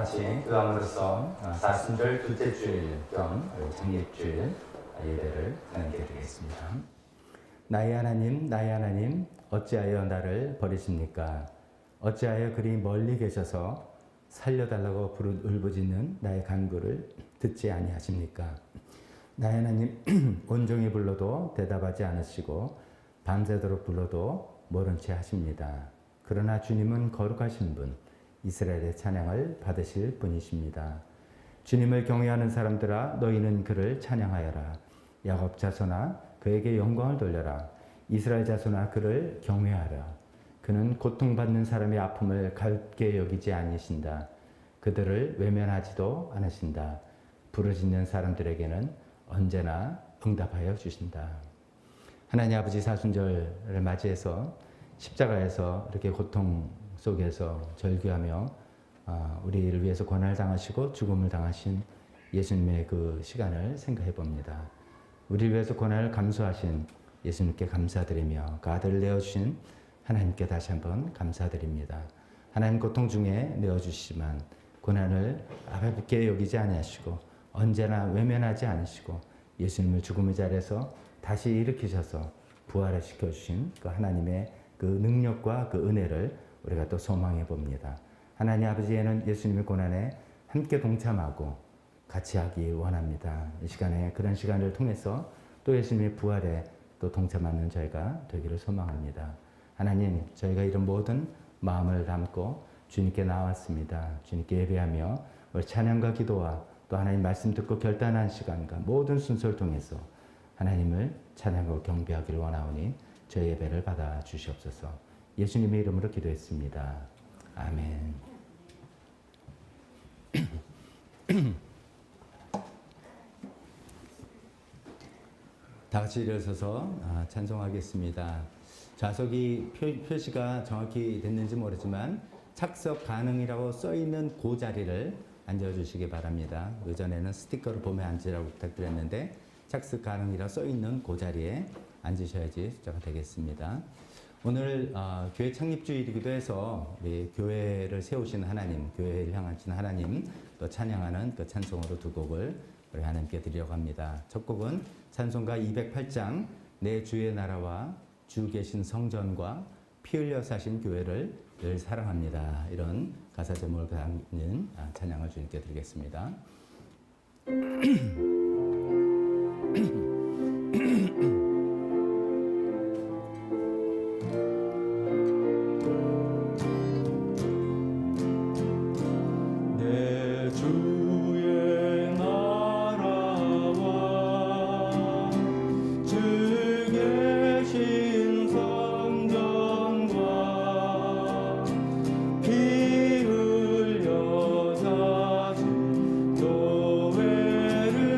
같이 기도함으로써 사순절 둘째 주일 겸 창립주일 예배를 하나님께 드리겠습니다. 나의 하나님, 어찌하여 나를 버리십니까? 어찌하여 그리 멀리 계셔서 살려달라고 울부짖는 나의 간구를 듣지 아니하십니까? 나의 하나님, 온종일 불러도 대답하지 않으시고 밤새도록 불러도 모른 채 하십니다. 그러나 주님은 거룩하신 분, 이스라엘의 찬양을 받으실 분이십니다. 주님을 경외하는 사람들아, 너희는 그를 찬양하여라. 야곱 자손아, 그에게 영광을 돌려라. 이스라엘 자손아, 그를 경외하라. 그는 고통받는 사람의 아픔을 갈게 여기지 아니신다. 그들을 외면하지도 않으신다. 부르짖는 사람들에게는 언제나 응답하여 주신다. 하나님 아버지, 사순절을 맞이해서 십자가에서 이렇게 고통 속에서 절규하며 우리를 위해서 고난을 당하시고 죽음을 당하신 예수님의 그 시간을 생각해 봅니다. 우리를 위해서 고난을 감수하신 예수님께 감사드리며 그 아들을 내어주신 하나님께 다시 한번 감사드립니다. 하나님 고통 중에 내어주시지만 고난을 가볍게 여기지 아니하시고 언제나 외면하지 않으시고 예수님을 죽음의 자리에서 다시 일으키셔서 부활을 시켜주신 그 하나님의 그 능력과 그 은혜를 우리가 또 소망해 봅니다. 하나님 아버지에는 예수님의 고난에 함께 동참하고 같이 하기 원합니다. 이 시간에 그런 시간을 통해서 또 예수님의 부활에 또 동참하는 저희가 되기를 소망합니다. 하나님, 저희가 이런 모든 마음을 담고 주님께 나왔습니다. 주님께 예배하며 우리 찬양과 기도와 또 하나님 말씀 듣고 결단한 시간과 모든 순서를 통해서 하나님을 찬양하고 경배하기를 원하오니 저희 예배를 받아 주시옵소서. 예수님의 이름으로 기도했습니다. 아멘. 다 같이 일어서서 찬송하겠습니다. 좌석이 표시가 정확히 됐는지 모르지만 착석 가능이라고 써있는 그 자리를 앉아주시기 바랍니다. 그전에는 스티커를 보며 앉으라고 부탁드렸는데 착석 가능이라고 써있는 그 자리에 앉으셔야지 숫자가 되겠습니다. 오늘 교회 창립주일이기도 해서 우리 교회를 세우신 하나님, 교회를 향하신 하나님 또 찬양하는 그 찬송으로 두 곡을 우리 하나님께 드리려고 합니다. 첫 곡은 찬송가 208장 내 주의 나라와 주 계신 성전과 피 흘려 사신 교회를 늘 사랑합니다. 이런 가사 제목을 담는 찬양을 주님께 드리겠습니다. 피 흘려 사신 교회를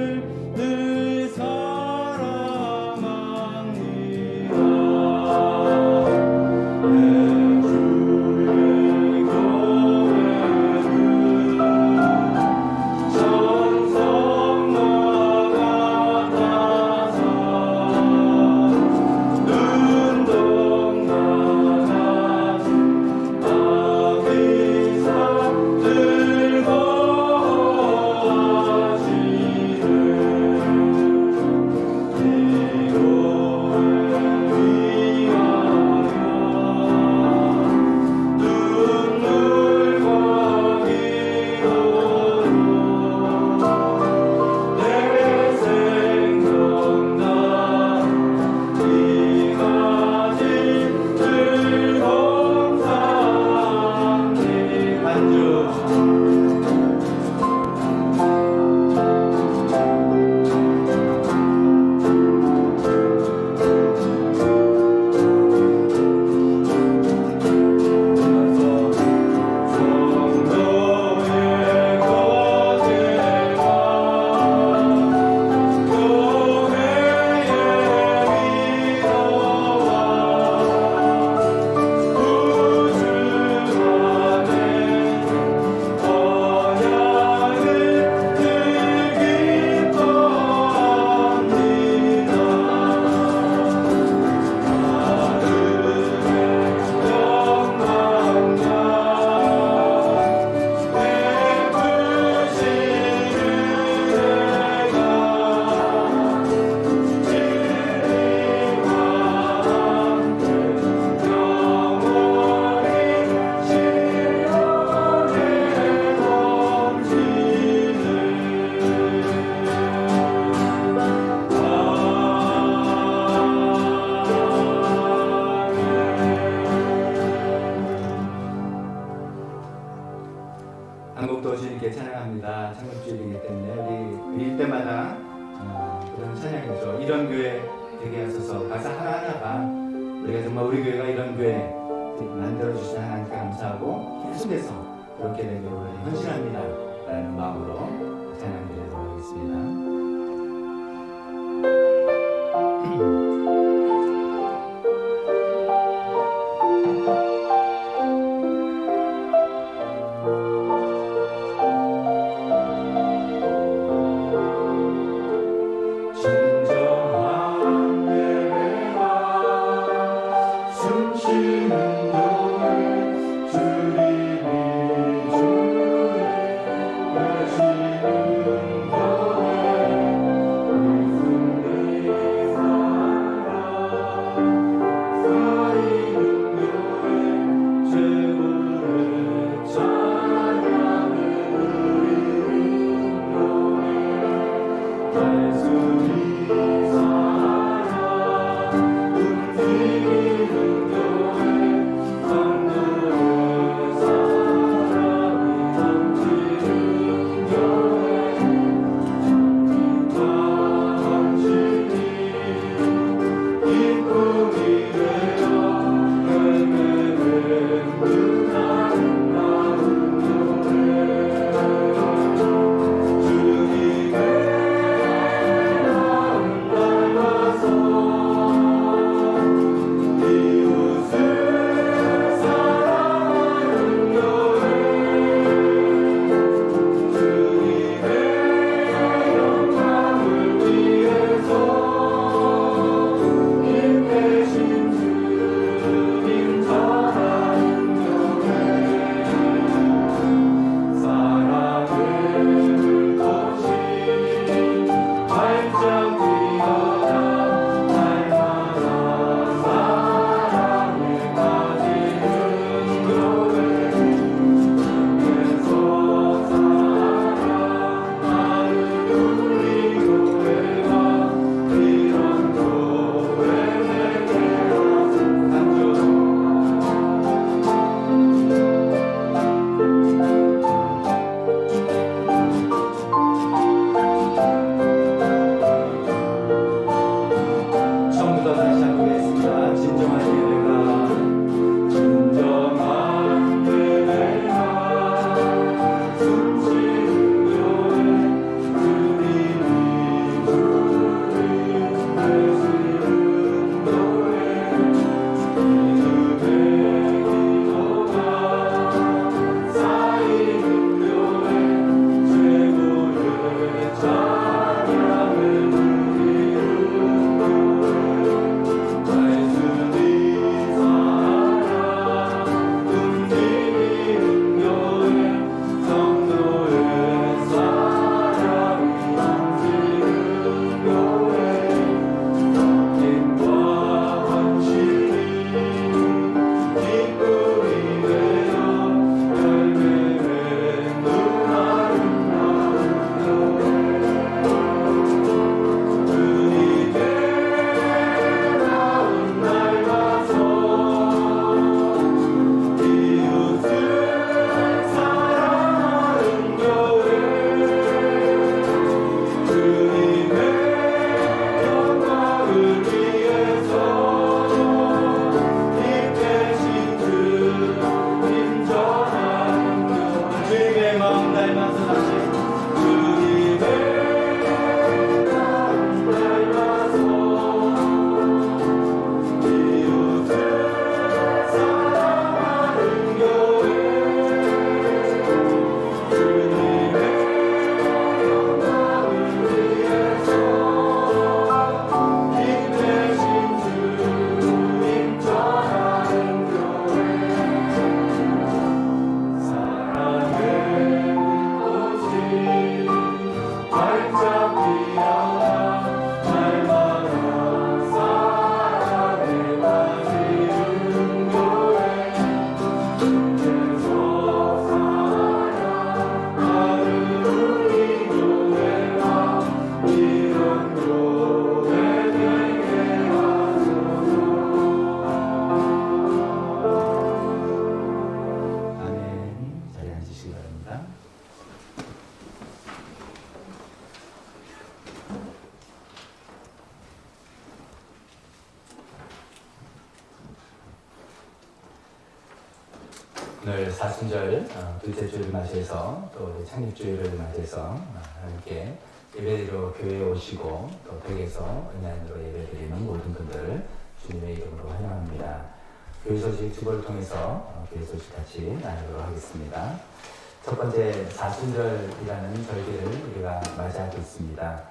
예배마다 그런 찬양이죠. 이런 교회 되게 하소서. 가사 하나하나가 우리가 정말 우리 교회가 이런 교회 만들어주신 하나님께 감사하고 계속해서 그렇게 된 교회로 헌신합니다 라는 마음으로 찬양드리도록 하겠습니다. 오늘 사순절 둘째 주를 맞이해서 또 우리 창립주일을 맞이해서 함께 예배드리러 교회에 오시고 또 댁에서 온라인으로 예배드리는 모든 분들을 주님의 이름으로 환영합니다. 교회 소식 주보를 통해서 교회 소식 같이 나누도록 하겠습니다. 첫 번째 사순절이라는 절기를 우리가 맞이하고 있습니다.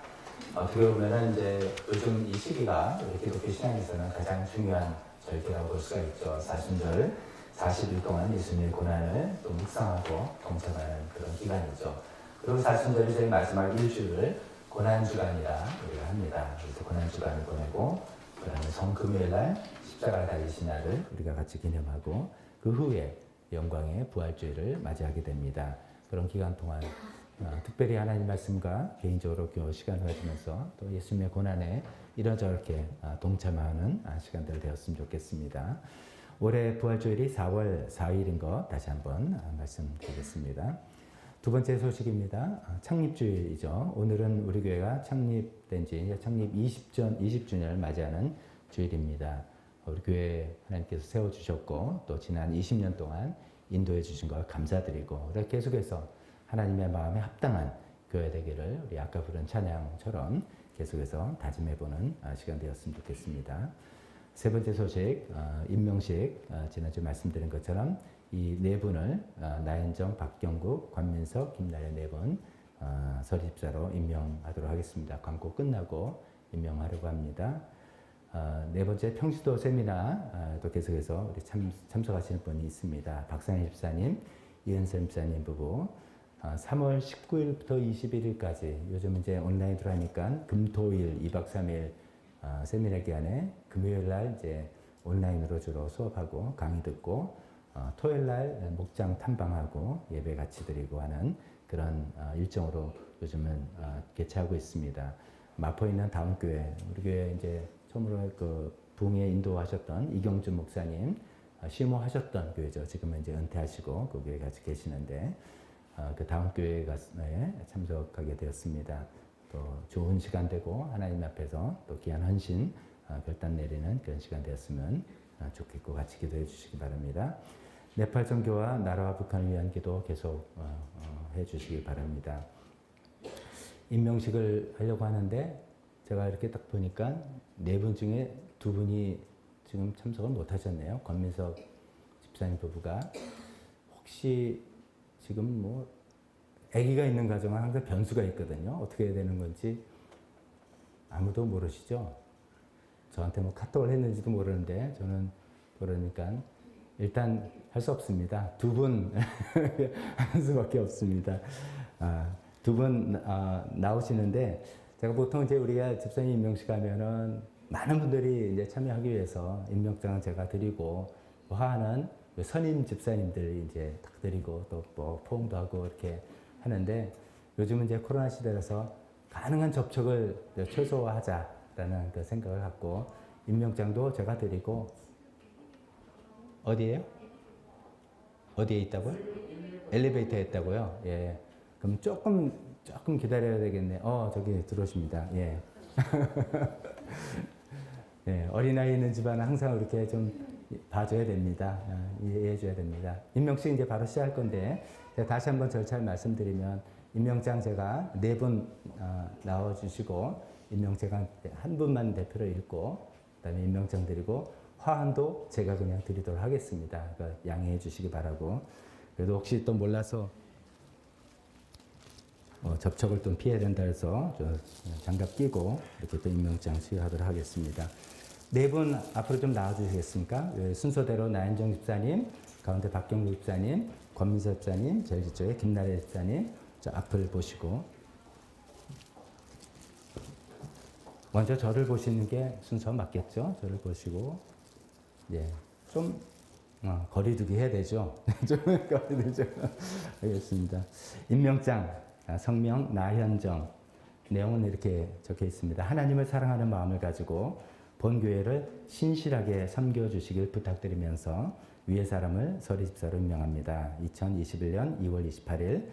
어떻게 보면은 이제 요즘 이 시기가 우리 기독교 신앙에서는 가장 중요한 절기라고 볼 수가 있죠. 사순절 40일 동안 예수님의 고난을 또 묵상하고 동참하는 그런 기간이죠. 그리고 사순절이 저희 마지막 일주를 고난주간이라 우리가 합니다. 그래서 고난주간을 보내고 그 다음에 성금요일날 십자가를 달리신 날을 우리가 같이 기념하고 그 후에 영광의 부활주일을 맞이하게 됩니다. 그런 기간 동안 특별히 하나님 말씀과 개인적으로 교회 시간을 가지면서 또 예수님의 고난에 이러저렇게 동참하는 시간들 되었으면 좋겠습니다. 올해 부활주일이 4월 4일인 것 다시 한번 말씀드리겠습니다. 두 번째 소식입니다. 창립주일이죠. 오늘은 우리 교회가 창립된 지 창립 20주년을 맞이하는 주일입니다. 우리 교회 하나님께서 세워주셨고 또 지난 20년 동안 인도해 주신 것 감사드리고 계속해서 하나님의 마음에 합당한 교회 되기를 우리 아까 부른 찬양처럼 계속해서 다짐해보는 시간 되었으면 좋겠습니다. 세 번째 소식, 임명식, 지난주에 말씀드린 것처럼 이 네 분을 나현정, 박경국, 관민석, 김나래 네 분 서리집사로 임명하도록 하겠습니다. 광고 끝나고 임명하려고 합니다. 네 번째 평시도 세미나 또 계속해서 우리 참석하시는 분이 있습니다. 박상희 집사님, 이은선 집사님 부부 3월 19일부터 21일까지 요즘 이제 온라인으로 하니까 금토일 2박 3일 세미나 기간에 금요일 날 이제 온라인으로 주로 수업하고 강의 듣고 토요일 날 목장 탐방하고 예배 같이 드리고 하는 그런 일정으로 요즘은 개최하고 있습니다. 마포에 있는 다운교회 우리 교회 이제 처음으로 그 부흥에 인도하셨던 이경준 목사님 시모하셨던 교회죠. 지금은 이제 은퇴하시고 그 교회 같이 계시는데 그 다운교회에 참석하게 되었습니다. 또 좋은 시간 되고 하나님 앞에서 또 귀한 헌신 결단 내리는 그런 시간 되었으면 좋겠고 같이 기도해 주시기 바랍니다. 네팔 선교와 나라와 북한을 위한 기도 계속 해 주시기 바랍니다. 임명식을 하려고 하는데 제가 이렇게 딱 보니까 네 분 중에 두 분이 지금 참석을 못 하셨네요. 권민석 집사님 부부가 혹시 지금 뭐 아기가 있는 가정은 항상 변수가 있거든요. 어떻게 해야 되는 건지 아무도 모르시죠? 저한테 뭐 카톡을 했는지도 모르는데 저는 모르니까 일단 할 수 없습니다. 두 분 하는 수밖에 없습니다. 두 분 나오시는데 제가 보통 이제 우리가 집사님 임명식 하면은 많은 분들이 이제 참여하기 위해서 임명장을 제가 드리고 화하는 선임 집사님들 이제 딱 드리고 또 뭐 포옹도 하고 이렇게 하는데 요즘은 이제 코로나 시대라서 가능한 접촉을 최소화하자라는 그 생각을 갖고 임명장도 제가 드리고 어디에요? 어디에 있다고요? 엘리베이터에 있다고요? 예. 그럼 조금 기다려야 되겠네. 저기 들어오십니다. 예. 예, 어린아이 있는 집안은 항상 이렇게 좀 봐줘야 됩니다. 이해해줘야 됩니다. 임명식 이제 바로 시작할 건데, 제가 다시 한번 절차를 말씀드리면, 임명장 제가 네 분 나와주시고, 임명제가 한 분만 대표로 읽고, 그 다음에 임명장 드리고, 화환도 제가 그냥 드리도록 하겠습니다. 그러니까 양해해 주시기 바라고. 그래도 혹시 또 몰라서 접촉을 좀 피해야 된다 해서 장갑 끼고 이렇게 또 임명장 수여하도록 하겠습니다. 네 분 앞으로 좀 나와주시겠습니까? 순서대로 나현정 집사님, 가운데 박경국 집사님, 권민석 집사님, 제일 뒤쪽에 김나래 집사님, 저 앞을 보시고 먼저 저를 보시는 게 순서 맞겠죠? 저를 보시고 예, 좀 거리두기 해야 되죠. 좀 거리두기 알겠습니다. 임명장 성명 나현정 내용은 이렇게 적혀 있습니다. 하나님을 사랑하는 마음을 가지고 본교회를 신실하게 섬겨주시길 부탁드리면서 위의 사람을 서리집사로 임명합니다. 2021년 2월 28일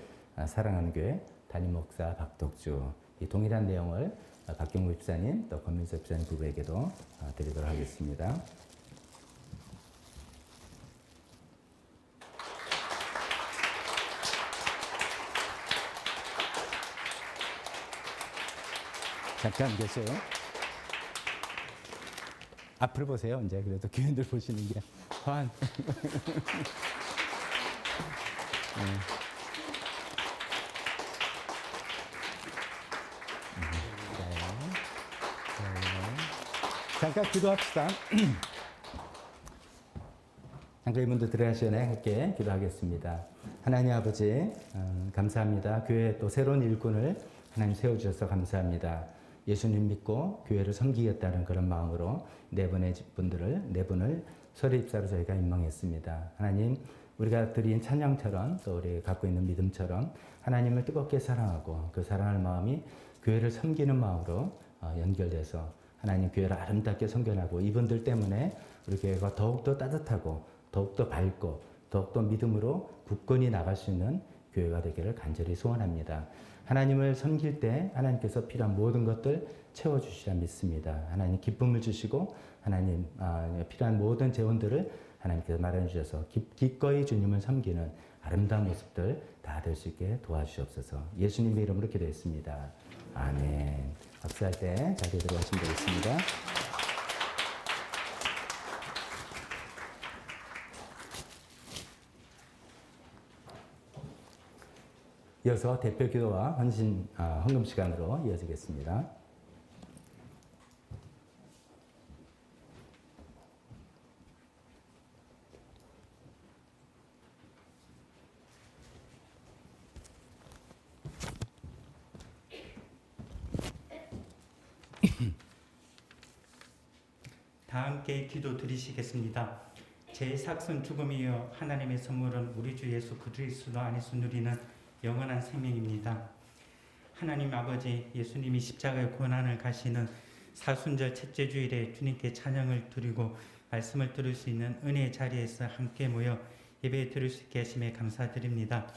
사랑하는 교회 담임목사 박덕주 이 동일한 내용을 박경구 집사님 또 권민석 집사님 부부에게도 드리도록 하겠습니다. 잠깐 계세요. 앞을 보세요. 이제 그래도 교인들 보시는 게 화한. 잠깐 기도합시다. 잠깐 이분들 들어가기 전에 함께 기도하겠습니다. 하나님 아버지, 감사합니다. 교회 또 새로운 일꾼을 하나님 세워주셔서 감사합니다. 예수님 믿고 교회를 섬기겠다는 그런 마음으로 네 분을 설립사로 저희가 임명했습니다. 하나님, 우리가 드린 찬양처럼 또 우리 갖고 있는 믿음처럼 하나님을 뜨겁게 사랑하고 그 사랑할 마음이 교회를 섬기는 마음으로 연결돼서 하나님 교회를 아름답게 섬겨나고 이분들 때문에 우리 교회가 더욱더 따뜻하고 더욱더 밝고 더욱더 믿음으로 굳건히 나갈 수 있는 교회가 되기를 간절히 소원합니다. 하나님을 섬길 때 하나님께서 필요한 모든 것들 채워주시라 믿습니다. 하나님 기쁨을 주시고 하나님 필요한 모든 재원들을 하나님께서 마련해 주셔서 기꺼이 주님을 섬기는 아름다운 모습들 다 될 수 있게 도와주시옵소서. 예수님의 이름으로 기도했습니다. 아멘. 박수할 때 자리에 들어가시면 되겠습니다. 이어서 대표 기도와 헌금 시간으로 이어지겠습니다. 다 함께 기도 드리시겠습니다. 제 삭선 죽음이여 하나님의 선물은 우리 주 예수 그리스도 안에서 누리는 영원한 생명입니다. 하나님 아버지, 예수님이 십자가의 고난을 가시는 사순절 첫째 주일에 주님께 찬양을 드리고 말씀을 들을 수 있는 은혜의 자리에서 함께 모여 예배 드릴 수 있게 하심에 감사드립니다.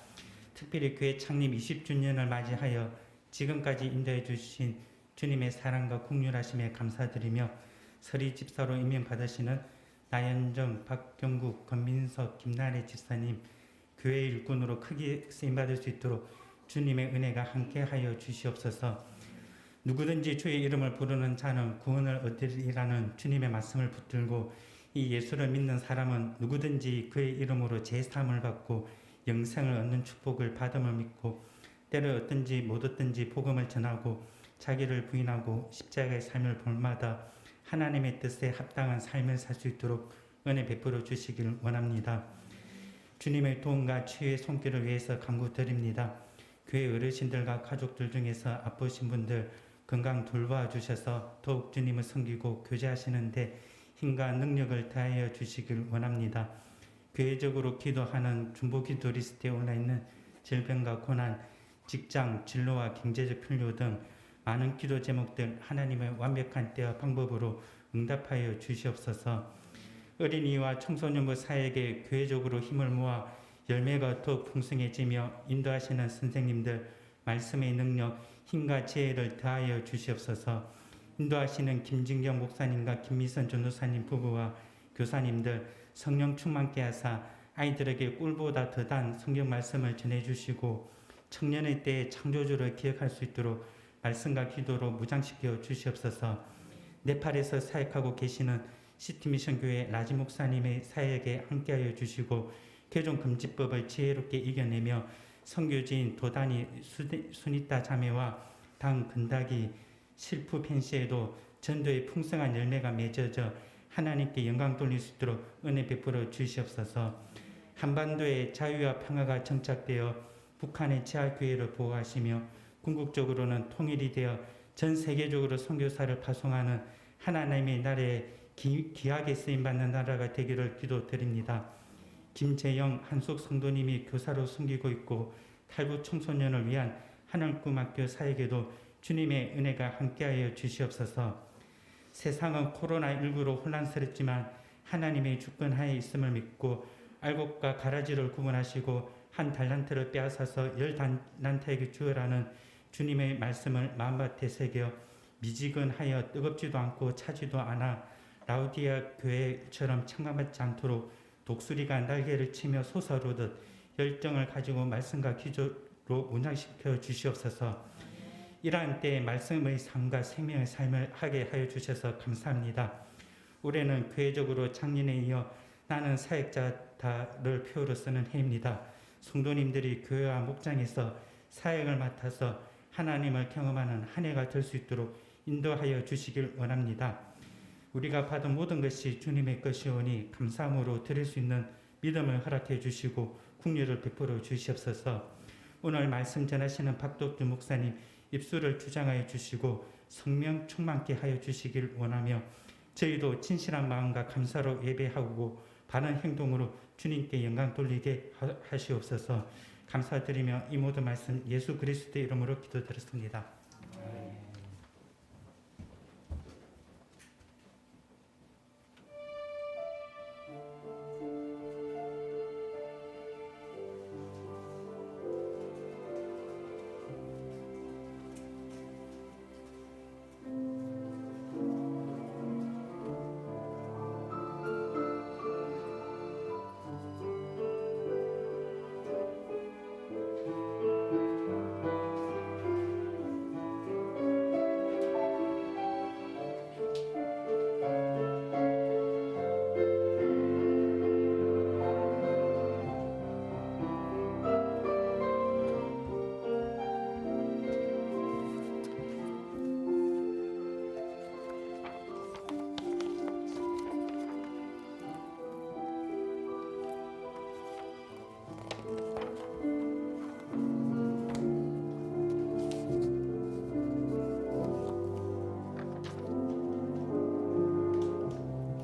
특별히 교회 창립 20주년을 맞이하여 지금까지 인도해 주신 주님의 사랑과 긍휼하심에 감사드리며 서리 집사로 임명받으시는 나연정, 박경국, 권민석, 김나래 집사님 교회 일꾼으로 크게 쓰임받을 수 있도록 주님의 은혜가 함께하여 주시옵소서. 누구든지 주의 이름을 부르는 자는 구원을 얻으리라는 주님의 말씀을 붙들고 이 예수를 믿는 사람은 누구든지 그의 이름으로 제사함을 받고 영생을 얻는 축복을 받음을 믿고 때를 얻든지 못 얻든지 복음을 전하고 자기를 부인하고 십자가의 삶을 볼마다 하나님의 뜻에 합당한 삶을 살 수 있도록 은혜 베풀어 주시길 원합니다. 주님의 도움과 치유의 손길을 위해서 간구드립니다. 교회 어르신들과 가족들 중에서 아프신 분들 건강 돌봐주셔서 더욱 주님을 섬기고 교제하시는데 힘과 능력을 다하여 주시길 원합니다. 교회적으로 기도하는 중보기도 리스트에 올라있는 질병과 고난, 직장, 진로와 경제적 필요 등 많은 기도 제목들 하나님의 완벽한 때와 방법으로 응답하여 주시옵소서. 어린이와 청소년부 사역에 교회적으로 힘을 모아 열매가 더욱 풍성해지며 인도하시는 선생님들 말씀의 능력, 힘과 지혜를 더하여 주시옵소서. 인도하시는 김진경 목사님과 김미선 전도사님 부부와 교사님들 성령 충만케 하사 아이들에게 꿀보다 더단 성경 말씀을 전해주시고 청년의 때에 창조주를 기억할 수 있도록 말씀과 기도로 무장시켜 주시옵소서. 네팔에서 사역하고 계시는 시티미션교회 라지 목사님의 사역에 함께하여 주시고 개종금지법을 지혜롭게 이겨내며 선교지인 도단이 수니타 자매와 당 근다기 실프 펜시에도 전도의 풍성한 열매가 맺어져 하나님께 영광 돌릴 수 있도록 은혜 베풀어 주시옵소서. 한반도의 자유와 평화가 정착되어 북한의 지하교회를 보호하시며 궁극적으로는 통일이 되어 전 세계적으로 선교사를 파송하는 하나님의 나라에 귀하게 쓰임받는 나라가 되기를 기도드립니다. 김재영 한숙 성도님이 교사로 섬기고 있고 탈북 청소년을 위한 하늘꿈학교 사역에도 주님의 은혜가 함께하여 주시옵소서. 세상은 코로나19로 혼란스럽지만 하나님의 주권하에 있음을 믿고 알곡과 가라지를 구분하시고 한 달란트를 빼앗아서 10달란트에게 주어라는 주님의 말씀을 마음밭에 새겨 미지근하여 뜨겁지도 않고 차지도 않아 라우디아 교회처럼 창감받지 않도록 독수리가 날개를 치며 솟아오르듯 열정을 가지고 말씀과 기도로 운장시켜 주시옵소서. 이러한 때에 말씀의 삶과 생명의 삶을 하게 하여 주셔서 감사합니다. 올해는 교회적으로 작년에 이어 나는 사역자다를 표어로 쓰는 해입니다. 성도님들이 교회와 목장에서 사역을 맡아서 하나님을 경험하는 한 해가 될 수 있도록 인도하여 주시길 원합니다. 우리가 받은 모든 것이 주님의 것이오니 감사함으로 드릴 수 있는 믿음을 허락해 주시고 긍휼을 베풀어 주시옵소서. 오늘 말씀 전하시는 박덕주 목사님 입술을 주장하여 주시고 성령 충만케 하여 주시길 원하며 저희도 진실한 마음과 감사로 예배하고 바른 행동으로 주님께 영광 돌리게 하시옵소서. 감사드리며 이 모든 말씀 예수 그리스도의 이름으로 기도드렸습니다.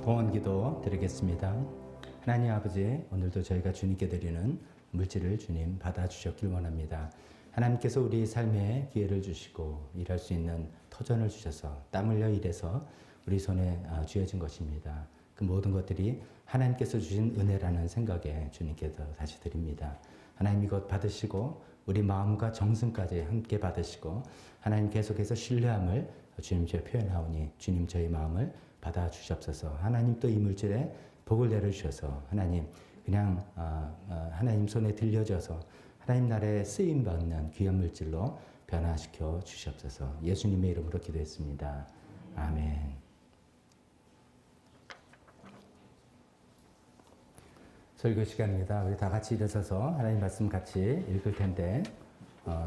봉헌기도 드리겠습니다. 하나님 아버지, 오늘도 저희가 주님께 드리는 물질을 주님 받아주셨길 원합니다. 하나님께서 우리 삶에 기회를 주시고 일할 수 있는 터전을 주셔서 땀 흘려 일해서 우리 손에 쥐어진 것입니다. 그 모든 것들이 하나님께서 주신 은혜라는 생각에 주님께 다시 드립니다. 하나님 이것 받으시고 우리 마음과 정성까지 함께 받으시고 하나님 계속해서 신뢰함을 주님 제 표현하오니 주님 저희 마음을 받아 주시옵소서. 하나님 또 이 물질에 복을 내려주셔서 하나님 그냥 하나님 손에 들려져서 하나님 나라에 쓰임 받는 귀한 물질로 변화시켜 주시옵소서. 예수님의 이름으로 기도했습니다. 아멘. 설교 시간입니다. 우리 다 같이 일어서서 하나님 말씀 같이 읽을 텐데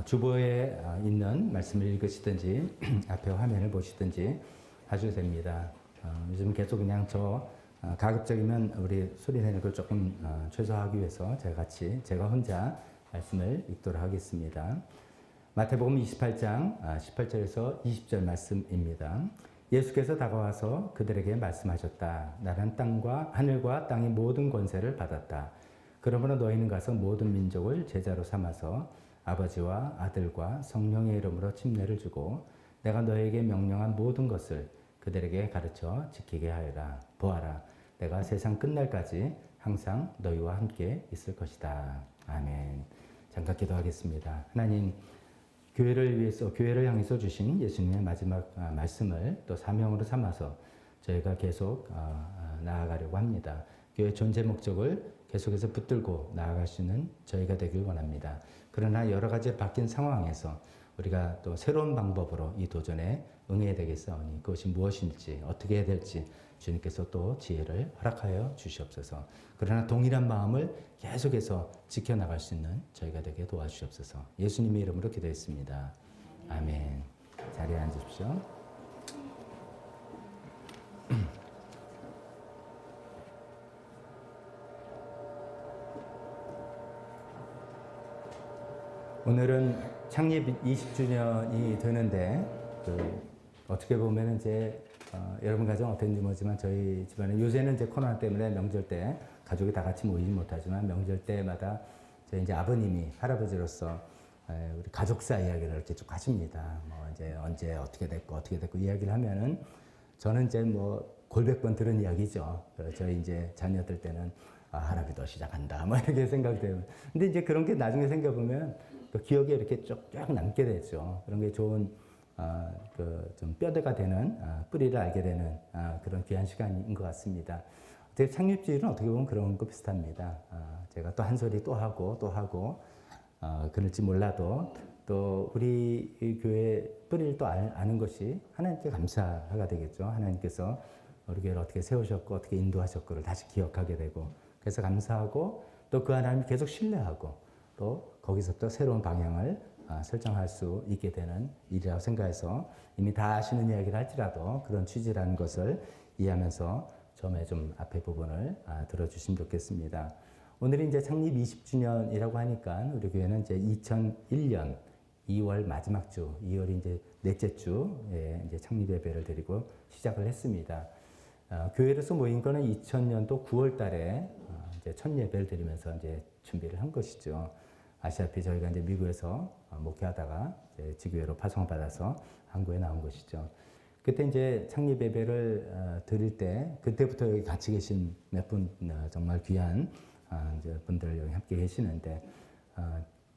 주보에 있는 말씀을 읽으시든지 앞에 화면을 보시든지 하셔도 됩니다. 요즘 계속 그냥 가급적이면 우리 소리 내는 걸 조금 최소화하기 위해서 제가 혼자 말씀을 읽도록 하겠습니다. 마태복음 28장 18절에서 20절 말씀입니다. 예수께서 다가와서 그들에게 말씀하셨다. 나는 땅과 하늘과 땅의 모든 권세를 받았다. 그러므로 너희는 가서 모든 민족을 제자로 삼아서 아버지와 아들과 성령의 이름으로 침례를 주고 내가 너희에게 명령한 모든 것을 그들에게 가르쳐 지키게 하여라. 보아라. 내가 세상 끝날까지 항상 너희와 함께 있을 것이다. 아멘. 잠깐 기도하겠습니다. 하나님, 교회를 향해서 주신 예수님의 마지막 말씀을 또 사명으로 삼아서 저희가 계속 나아가려고 합니다. 교회 존재 목적을 계속해서 붙들고 나아갈 수 있는 저희가 되길 원합니다. 그러나 여러 가지 바뀐 상황에서 우리가 또 새로운 방법으로 이 도전에 응해야 되겠사오니 그것이 무엇인지 어떻게 해야 될지 주님께서 또 지혜를 허락하여 주시옵소서. 그러나 동일한 마음을 계속해서 지켜나갈 수 있는 저희가 되게 도와주시옵소서. 예수님의 이름으로 기도했습니다. 아멘. 자리에 앉으십시오. 오늘은 창립 20주년이 되는데 어떻게 보면 이제 여러분 가정 어땠는지 모르지만 저희 집안에 요새는 이제 코로나 때문에 명절 때 가족이 다 같이 모이지 못하지만 명절 때마다 저희 이제 아버님이 할아버지로서 우리 가족사 이야기를 이렇게 쭉 하십니다. 뭐 이제 언제 어떻게 됐고 이야기를 하면은 저는 이제 뭐 골백 번 들은 이야기죠. 저희 이제 자녀들 때는 할아버지도 시작한다 뭐 이렇게 생각돼요. 근데 이제 그런 게 나중에 생각해보면 그 기억에 이렇게 쭉 남게 되죠. 그런 게 좋은 좀 뼈대가 되는 뿌리를 알게 되는 그런 귀한 시간인 것 같습니다. 제 창립주일은 어떻게 보면 그런 거 비슷합니다. 제가 또 한 소리 또 하고 그럴지 몰라도 또 우리 이 교회 뿌리를 또 아는 것이 하나님께 감사가 되겠죠. 하나님께서 우리 교회를 어떻게 세우셨고 어떻게 인도하셨고를 다시 기억하게 되고 그래서 감사하고 또 그 하나님 계속 신뢰하고 또 거기서부터 새로운 방향을 설정할 수 있게 되는 일이라고 생각해서 이미 다 아시는 이야기를 할지라도 그런 취지라는 것을 이해하면서 처음에 좀 앞에 부분을 들어주시면 좋겠습니다. 오늘이 이제 창립 20주년이라고 하니까 우리 교회는 이제 2001년 2월 마지막 주, 2월이 이제 넷째 주에 이제 창립 예배를 드리고 시작을 했습니다. 교회로서 모인 거는 2000년도 9월 달에 이제 첫 예배를 드리면서 이제 준비를 한 것이죠. 아시다시피 저희가 이제 미국에서 목회하다가 이제 지교회로 파송을 받아서 한국에 나온 것이죠. 그때 이제 창립 예배를 드릴 때 그때부터 여기 같이 계신 몇 분 정말 귀한 이제 분들 여기 함께 계시는데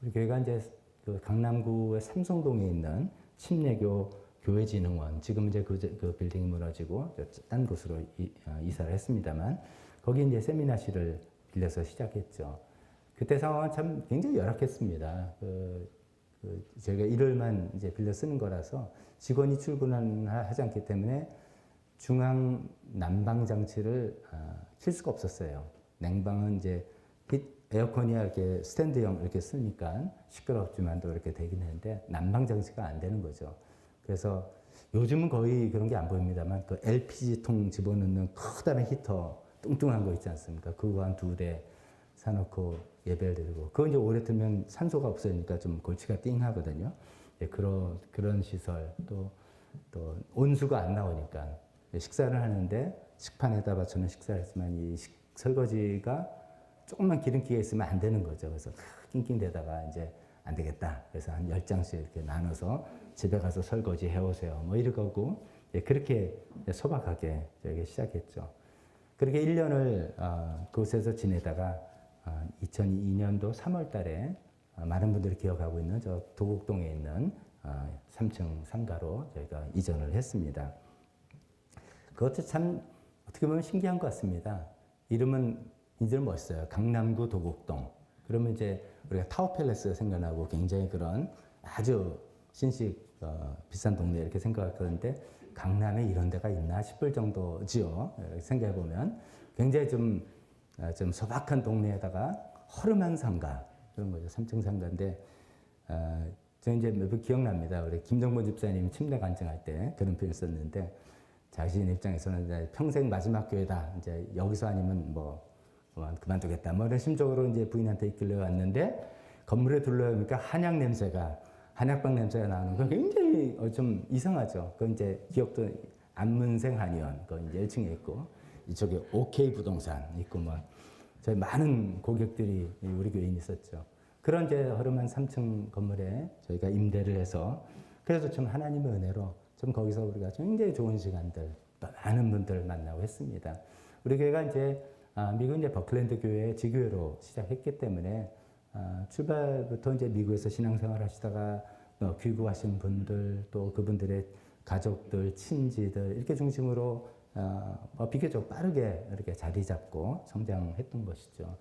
우리 교회가 이제 그 강남구의 삼성동에 있는 침례교 교회진흥원 지금 이제 그 빌딩이 무너지고 딴 곳으로 이사를 했습니다만 거기 이제 세미나실을 빌려서 시작했죠. 그때 상황은 참 굉장히 열악했습니다. 저희가 일요일만 이제 빌려 쓰는 거라서 직원이 출근은 하지 않기 때문에 중앙 난방 장치를 킬 수가 없었어요. 냉방은 이제 에어컨이야 이렇게 스탠드형 이렇게 쓰니까 시끄럽지만도 이렇게 되긴 했는데 난방 장치가 안 되는 거죠. 그래서 요즘은 거의 그런 게 안 보입니다만 그 LPG 통 집어넣는 커다란 히터 뚱뚱한 거 있지 않습니까? 그거 한 2대 사놓고 예배를 드리고 그거 이제 오래 틀면 산소가 없으니까 좀 골치가 띵하거든요. 예, 그런 시설 또 온수가 안 나오니까 식사를 하는데 식판에다 받쳐놓은 식사를 했지만 이 설거지가 조금만 기름기가 있으면 안 되는 거죠. 그래서 낑낑대다가 이제 안 되겠다. 그래서 한 10장씩 이렇게 나눠서 집에 가서 설거지 해오세요. 뭐 이러고 예, 그렇게 소박하게 저희가 시작했죠. 그렇게 1년을 그곳에서 지내다가 2002년도 3월 달에 많은 분들이 기억하고 있는 저 도곡동에 있는 3층 상가로 저희가 이전을 했습니다. 그것도 참 어떻게 보면 신기한 것 같습니다. 이름은 멋있어요. 강남구 도곡동. 그러면 이제 우리가 타워팰리스가 생각나고 굉장히 그런 아주 신식 비싼 동네 이렇게 생각할 건데 강남에 이런 데가 있나 싶을 정도지요. 생각해 보면 굉장히 좀 소박한 동네에다가 허름한 상가 그런 거죠. 3층 상가인데 저 이제 몇 번 기억납니다. 우리 김정곤 집사님이 침례 간증할 때 그런 표현 썼는데 자신 입장에서는 이제 평생 마지막 교회다. 이제 여기서 아니면 뭐 그만두겠다. 뭐 이런 심적으로 이제 부인한테 이끌려 왔는데 건물에 둘러보니까 한약방 냄새가 나는 거 굉장히 좀 이상하죠. 그 이제 기억도 안문생 한의원 그 이제 1층에 있고 이쪽에 OK 부동산 있고 뭐 저희 많은 고객들이 우리 교인이 있었죠. 그런 이제 허름한 3층 건물에 저희가 임대를 해서 그래서 좀 하나님의 은혜로 좀 거기서 우리가 굉장히 좋은 시간들 또 많은 분들 만나고 했습니다. 우리 교회가 이제 미국 이제 버클랜드 교회 지교회로 시작했기 때문에 출발부터 이제 미국에서 신앙생활 하시다가 귀국하신 분들 또 그분들의 가족들, 친지들 이렇게 중심으로 비교적 빠르게 이렇게 자리 잡고 성장했던 것이죠.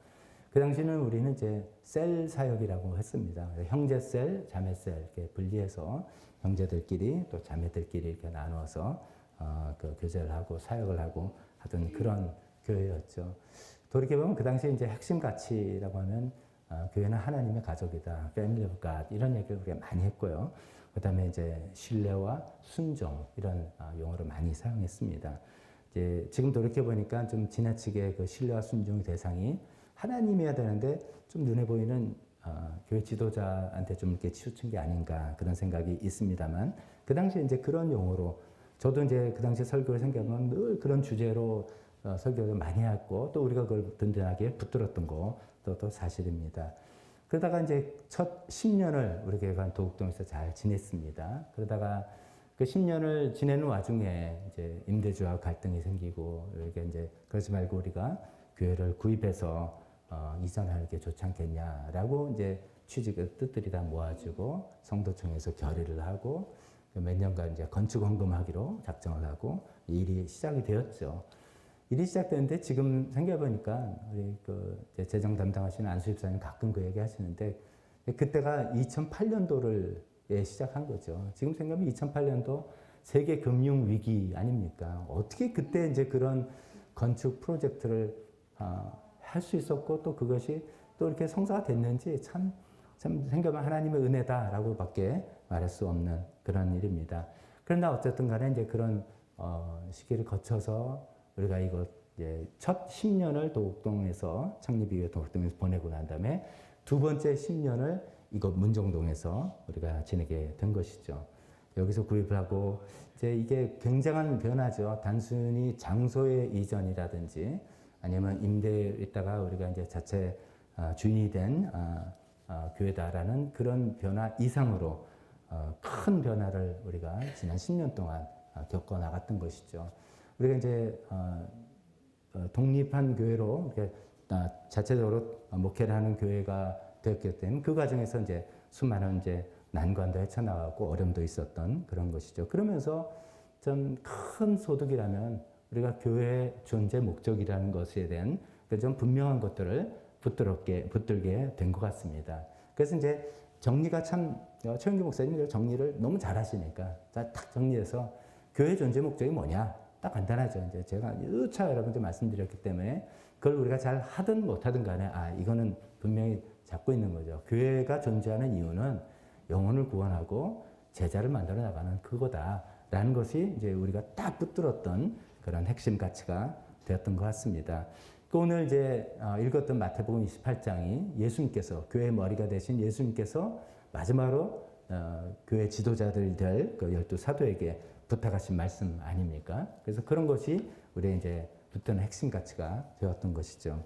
그 당시는 우리는 이제 셀 사역이라고 했습니다. 형제 셀, 자매 셀 이렇게 분리해서 형제들끼리 또 자매들끼리 이렇게 나누어서 그 교제를 하고 사역을 하고 하던 그런 교회였죠. 돌이켜보면 그 당시에 이제 핵심 가치라고 하면 교회는 하나님의 가족이다, Family of God 이런 얘기를 우리가 많이 했고요. 그다음에 이제 신뢰와 순종 이런 용어를 많이 사용했습니다. 이제 지금 돌이켜 보니까 좀 지나치게 그 신뢰와 순종의 대상이 하나님이어야 되는데 좀 눈에 보이는 교회 지도자한테 좀 이렇게 치우친 게 아닌가 그런 생각이 있습니다만 그 당시에 이제 그런 용어로 저도 이제 그 당시 설교를 생각하면 늘 그런 주제로 설교를 많이 했고 또 우리가 그걸 든든하게 붙들었던 것도 사실입니다. 그러다가 이제 첫 10년을 우리 교회가 도곡동에서 잘 지냈습니다. 그러다가 그 10년을 지내는 와중에 이제 임대주와 갈등이 생기고 이렇게 이제 그러지 말고 우리가 교회를 구입해서 이전하는 게 좋지 않겠냐라고 이제 취직을 뜻들이 다 모아지고 성도청에서 결의를 하고 몇 년간 이제 건축 헌금하기로 작정을 하고 일이 시작이 되었죠. 일이 시작되는데 지금 생각해보니까 우리 그 재정 담당하시는 안수 집사님 가끔 그 얘기 하시는데 그때가 2008년도를 시작한 거죠. 지금 생각하면 2008년도 세계 금융 위기 아닙니까? 어떻게 그때 이제 그런 건축 프로젝트를 할 수 있었고 또 그것이 또 이렇게 성사가 됐는지 참 생각하면 하나님의 은혜다라고밖에 말할 수 없는 그런 일입니다. 그러나 어쨌든 간에 이제 그런 시기를 거쳐서 우리가 이거 이제 첫 10년을 도곡동에서 창립 이후에 도곡동에서 보내고 난 다음에 두 번째 10년을 이곳 문정동에서 우리가 지내게 된 것이죠. 여기서 구입을 하고 이제 이게 굉장한 변화죠. 단순히 장소의 이전이라든지 아니면 임대에 있다가 우리가 이제 자체 주인이 된 교회다라는 그런 변화 이상으로 큰 변화를 우리가 지난 10년 동안 겪어 나갔던 것이죠. 우리가 이제 독립한 교회로 이렇게 자체적으로 목회를 하는 교회가 되었기 때문에 그 과정에서 이제 수많은 이제 난관도 헤쳐나가고 어려움도 있었던 그런 것이죠. 그러면서 좀 큰 소득이라면 우리가 교회의 존재 목적이라는 것에 대한 좀 분명한 것들을 붙들게 된 것 같습니다. 그래서 이제 정리가 참 최영규 목사님이 정리를 너무 잘하시니까 딱 정리해서 교회 존재 목적이 뭐냐 딱 간단하죠. 이제 제가 여차 여러분들 말씀드렸기 때문에 그걸 우리가 잘 하든 못하든 간에 이거는 분명히 잡고 있는 거죠. 교회가 존재하는 이유는 영혼을 구원하고 제자를 만들어 나가는 그거다라는 것이 이제 우리가 딱 붙들었던 그런 핵심 가치가 되었던 것 같습니다. 오늘 이제 읽었던 마태복음 28장이 예수님께서 교회의 머리가 되신 예수님께서 마지막으로 교회 지도자들이 될 그 12사도에게 부탁하신 말씀 아닙니까? 그래서 그런 것이 우리의 이제 붙드는 핵심 가치가 되었던 것이죠.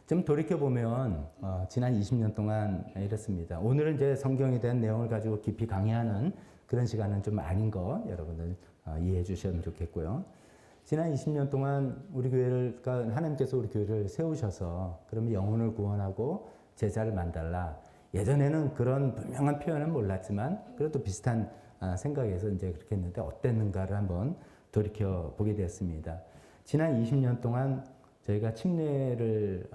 좀 돌이켜보면 지난 20년 동안 이렇습니다. 오늘은 이제 성경에 대한 내용을 가지고 깊이 강의하는 그런 시간은 좀 아닌 거 여러분들 이해해 주셨으면 좋겠고요. 지난 20년 동안 우리 교회를, 그러니까 하나님께서 우리 교회를 세우셔서 그러면 영혼을 구원하고 제자를 만들라. 예전에는 그런 분명한 표현은 몰랐지만 그래도 비슷한 생각에서 이제 그렇게 했는데 어땠는가를 한번 돌이켜 보게 되었습니다. 지난 20년 동안 저희가 침례를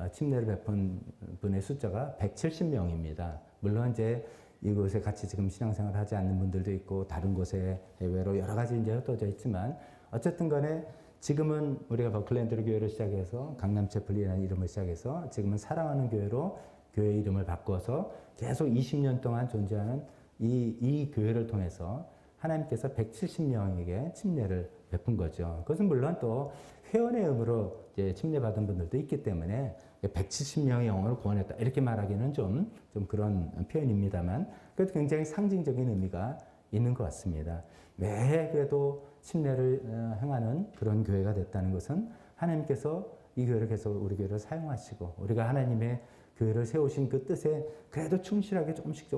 베푼 분의 숫자가 170명입니다. 물론 이제 이곳에 같이 지금 신앙생활을 하지 않는 분들도 있고 다른 곳에 해외로 여러 가지 이제 흩어져 있지만 어쨌든 간에 지금은 우리가 버클랜드 교회를 시작해서 강남채플이라는 이름을 시작해서 지금은 사랑하는 교회로 교회 이름을 바꿔서 계속 20년 동안 존재하는 이 교회를 통해서 하나님께서 170명에게 침례를 베푼 거죠. 그것은 물론 또 회원의 의무로 이제 침례받은 분들도 있기 때문에 170명의 영혼을 구원했다 이렇게 말하기는 좀 그런 표현입니다만 그래도 굉장히 상징적인 의미가 있는 것 같습니다. 매해 그래도 침례를 행하는 그런 교회가 됐다는 것은 하나님께서 이 교회를 계속 우리 교회를 사용하시고 우리가 하나님의 교회를 세우신 그 뜻에 그래도 충실하게 조금씩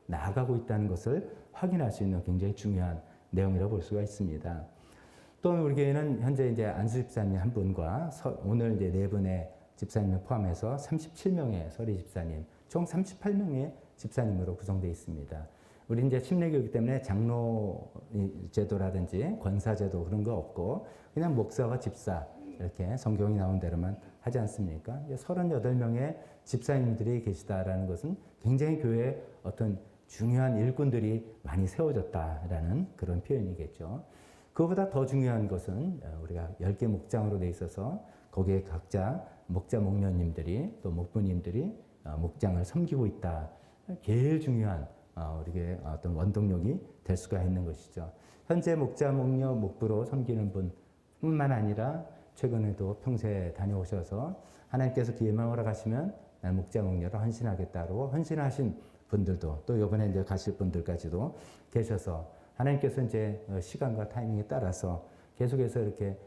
나아가고 있다는 것을 확인할 수 있는 굉장히 중요한 내용이라고 볼 수가 있습니다. 또 우리 교회는 현재 이제 안수 집사님 한 분과 오늘 이제 네 분의 집사님을 포함해서 37명의 서리 집사님, 총 38명의 집사님으로 구성되어 있습니다. 우리 이제 침례교이기 때문에 장로 제도라든지 권사 제도 그런 거 없고 그냥 목사와 집사 이렇게 성경이 나온 대로만 하지 않습니까? 38명의 집사님들이 계시다라는 것은 굉장히 교회에 어떤 중요한 일꾼들이 많이 세워졌다라는 그런 표현이겠죠. 그거보다 더 중요한 것은 우리가 10개 목장으로 돼 있어서 거기에 각자 목자 목녀님들이 또 목부님들이 목장을 섬기고 있다. 제일 중요한 우리의 어떤 원동력이 될 수가 있는 것이죠. 현재 목자 목녀 목부로 섬기는 분뿐만 아니라 최근에도 평소에 다녀오셔서 하나님께서 기회만 허락하시면 난 목자 목녀로 헌신하겠다고 헌신하신 분들도 또 이번에 이제 가실 분들까지도 계셔서 하나님께서 이제 시간과 타이밍에 따라서 계속해서 이렇게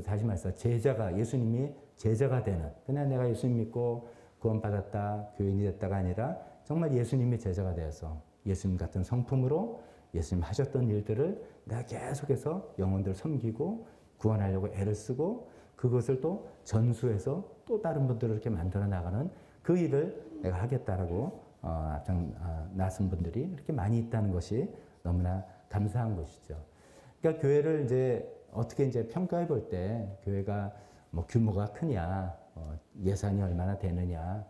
다시 말해서 제자가 예수님이 제자가 되는 그냥 내가 예수님 믿고 구원받았다 교인이 됐다가 아니라 정말 예수님이 제자가 되어서 예수님 같은 성품으로 예수님 하셨던 일들을 내가 계속해서 영혼들 섬기고 구원하려고 애를 쓰고 그것을 또 전수해서 또 다른 분들을 이렇게 만들어 나가는 그 일을 내가 하겠다라고 나선 분들이 이렇게 많이 있다는 것이 너무나 감사한 것이죠. 그러니까 교회를 이제 어떻게 이제 평가해 볼 때 교회가 뭐 규모가 크냐, 예산이 얼마나 되느냐,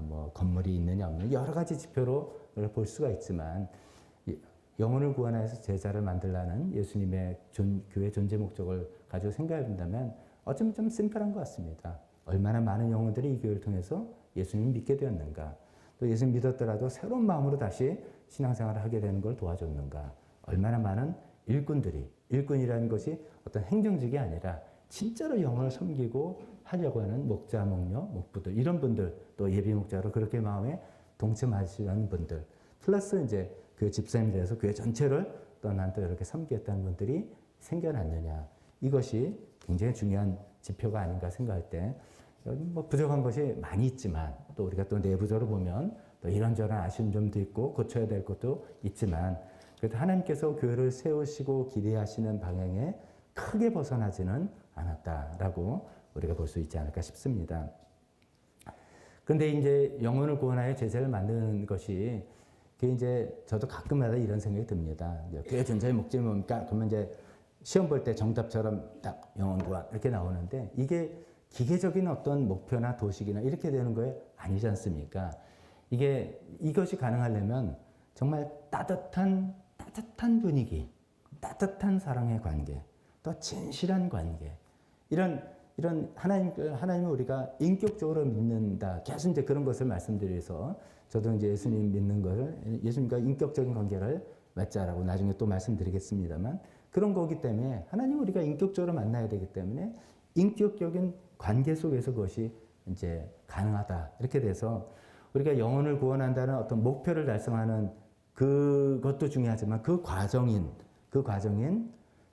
뭐 건물이 있느냐 없느냐 여러 가지 지표로 볼 수가 있지만 영혼을 구원해서 제자를 만들라는 예수님의 교회 존재 목적을 가지고 생각해 본다면 어쩌면 좀 심플한 것 같습니다. 얼마나 많은 영혼들이 이 교회를 통해서 예수님을 믿게 되었는가, 또 예수님 믿었더라도 새로운 마음으로 다시 신앙생활을 하게 되는 걸 도와줬는가, 얼마나 많은 일꾼이라는 것이 어떤 행정직이 아니라 진짜로 영혼을 섬기고 하려고 하는 목자, 목녀, 목부들 이런 분들, 또 예비 목자로 그렇게 마음에 동참하시는 분들, 플러스 이제 그 집사님에 대해서 교회 전체를 또난 또 이렇게 섬기겠다는 분들이 생겨났느냐, 이것이 굉장히 중요한 지표가 아닌가 생각할 때 뭐 부족한 것이 많이 있지만 또 우리가 또 내부적으로 보면 또 이런저런 아쉬운 점도 있고 고쳐야 될 것도 있지만 그래도 하나님께서 교회를 세우시고 기대하시는 방향에 크게 벗어나지는 않았다라고 우리가 볼 수 있지 않을까 싶습니다. 그런데 이제 영혼을 구원하여 제자를 만드는 것이 그게 이제 저도 가끔마다 이런 생각이 듭니다. 교회 존재의 목적이 뭡니까? 그러면 이제 시험 볼 때 정답처럼 딱 영혼 구원 이렇게 나오는데 이게 기계적인 어떤 목표나 도식이나 이렇게 되는 거에 아니지 않습니까? 이것이 가능하려면 정말 따뜻한 분위기, 따뜻한 사랑의 관계, 또 진실한 관계, 이런 하나님을 우리가 인격적으로 믿는다. 계속 이제 그런 것을 말씀드려서 저도 이제 예수님 믿는 것을 예수님과 인격적인 관계를 맺자라고 나중에 또 말씀드리겠습니다만 그런 거기 때문에 하나님 우리가 인격적으로 만나야 되기 때문에 인격적인 관계 속에서 그것이 이제 가능하다. 이렇게 돼서 우리가 영혼을 구원한다는 어떤 목표를 달성하는 그것도 중요하지만 그 과정인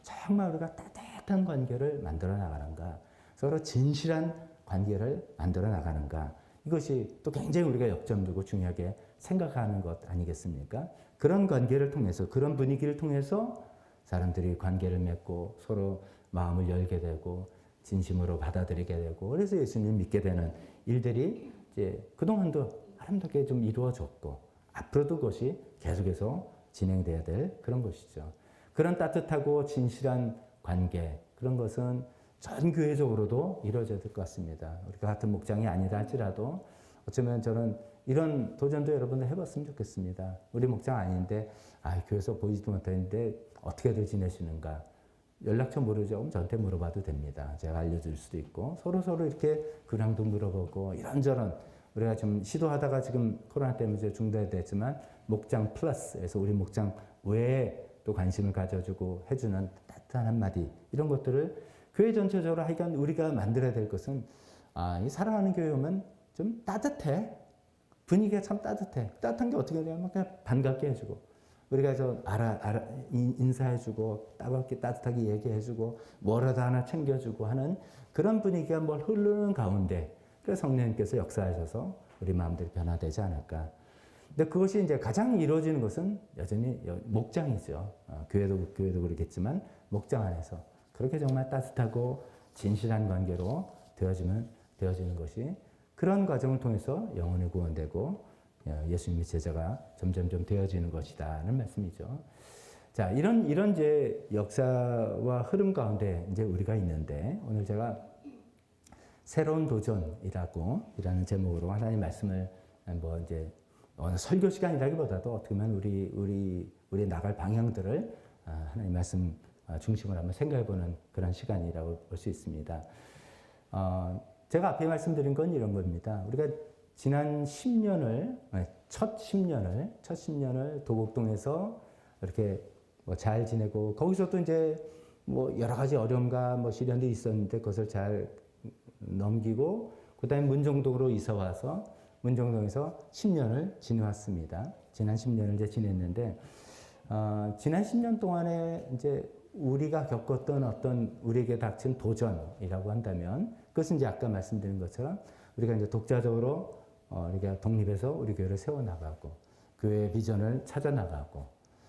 정말 우리가 따뜻한 관계를 만들어 나가는가, 서로 진실한 관계를 만들어 나가는가, 이것이 또 굉장히 우리가 역점두고 중요하게 생각하는 것 아니겠습니까? 그런 관계를 통해서, 그런 분위기를 통해서 사람들이 관계를 맺고 서로 마음을 열게 되고 진심으로 받아들이게 되고 그래서 예수님을 믿게 되는 일들이 이제 그동안도 아름답게 좀 이루어졌고 앞으로도 그것이 계속해서 진행돼야 될 그런 것이죠. 그런 따뜻하고 진실한 관계, 그런 것은 전 교회적으로도 이루어져야 될 것 같습니다. 우리가 같은 목장이 아니다 할지라도 어쩌면 저는 이런 도전도 여러분들 해봤으면 좋겠습니다. 우리 목장 아닌데 교회에서 보이지도 못하는데 어떻게들 지내시는가, 연락처 모르죠? 그럼 저한테 물어봐도 됩니다. 제가 알려줄 수도 있고 서로 이렇게 근황도 물어보고 이런저런 우리가 좀 시도하다가 지금 코로나 때문에 중단됐지만 목장 플러스에서 우리 목장 외에 또 관심을 가져주고 해주는 따뜻한 한마디, 이런 것들을 교회 전체적으로 하여간 우리가 만들어야 될 것은 이 사랑하는 교회 오면 좀 따뜻해. 분위기가 참 따뜻해. 따뜻한 게 어떻게 되냐면 그냥 반갑게 해주고 우리가 인사해주고 따뜻하게 얘기해주고 뭐라도 하나 챙겨주고 하는 그런 분위기가 뭘 흐르는 가운데 그래서 성령님께서 역사하셔서 우리 마음들이 변화되지 않을까. 근데 그것이 이제 가장 이루어지는 것은 여전히 목장이죠. 교회도 그렇겠지만 목장 안에서 그렇게 정말 따뜻하고 진실한 관계로 되어지는 것이 그런 과정을 통해서 영혼이 구원되고 예수님의 제자가 점점점 되어지는 것이다는 말씀이죠. 자, 이런 이제 역사와 흐름 가운데 이제 우리가 있는데 오늘 제가 새로운 도전이라는 제목으로 하나님 말씀을 뭐 이제 설교 시간이라기보다도 어떻게 보면 우리 나갈 방향들을 하나님 말씀 중심으로 한번 생각해보는 그런 시간이라고 볼 수 있습니다. 제가 앞에 말씀드린 건 이런 겁니다. 우리가 지난 10년을 첫 10년을 도곡동에서 이렇게 뭐 잘 지내고 거기서 또 이제 뭐 여러 가지 어려움과 뭐 시련들이 있었는데 그것을 잘 넘기고 그다음에 문정동으로 이사 와서 문정동에서 10년을 지내왔습니다. 지난 10년을 이제 지냈는데 지난 10년 동안에 이제 우리가 겪었던 어떤 우리에게 닥친 도전이라고 한다면 그것은 이제 아까 말씀드린 것처럼 우리가 이제 독자적으로 우리가 독립해서 우리 교회를 세워나가고 교회의 비전을 찾아나가고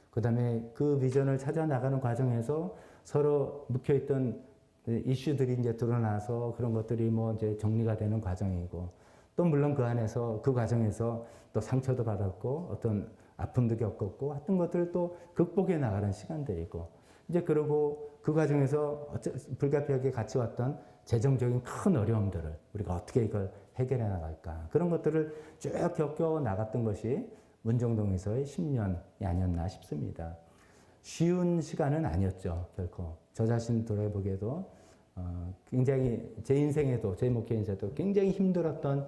그다음에 그 비전을 찾아나가는 과정에서 서로 묵혀있던 이슈들이 이제 드러나서 그런 것들이 뭐 이제 정리가 되는 과정이고 또 물론 그 안에서 그 과정에서 또 상처도 받았고 어떤 아픔도 겪었고 어떤 것들을 또 극복해 나가는 시간들이고 이제 그러고 그 과정에서 불가피하게 같이 왔던 재정적인 큰 어려움들을 우리가 어떻게 이걸 해결해 나갈까? 그런 것들을 쭉 겪어 나갔던 것이 문정동에서의 10년이 아니었나 싶습니다. 쉬운 시간은 아니었죠, 결코. 저 자신 돌아보기에도 굉장히 제 인생에도 제 목회 인생에도 굉장히 힘들었던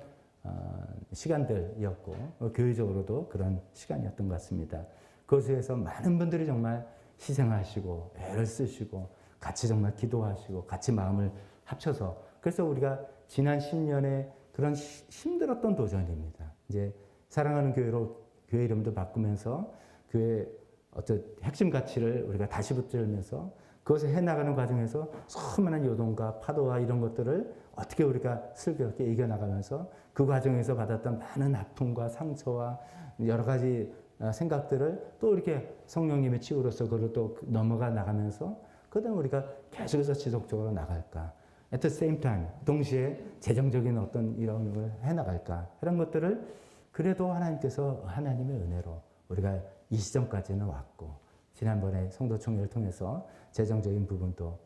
시간들이었고 교회적으로도 그런 시간이었던 것 같습니다. 그것에 대해서 많은 분들이 정말 희생하시고 애를 쓰시고 같이 정말 기도하시고 같이 마음을 합쳐서 그래서 우리가 지난 10년의 그런 힘들었던 도전입니다. 이제 사랑하는 교회로 교회 이름도 바꾸면서 교회 어떤 핵심 가치를 우리가 다시 붙들면서 그것을 해나가는 과정에서 수많은 요동과 파도와 이런 것들을 어떻게 우리가 슬기롭게 이겨나가면서 그 과정에서 받았던 많은 아픔과 상처와 여러 가지 생각들을 또 이렇게 성령님의 치유로서 그걸 또 넘어가 나가면서 그다음 우리가 계속해서 지속적으로 나갈까. At the same time, 동시에 재정적인 어떤 이런 걸 해나갈까. 이런 것들을 그래도 하나님께서 하나님의 은혜로 우리가 이 시점까지는 왔고 지난번에 성도 총회를 통해서 재정적인 부분도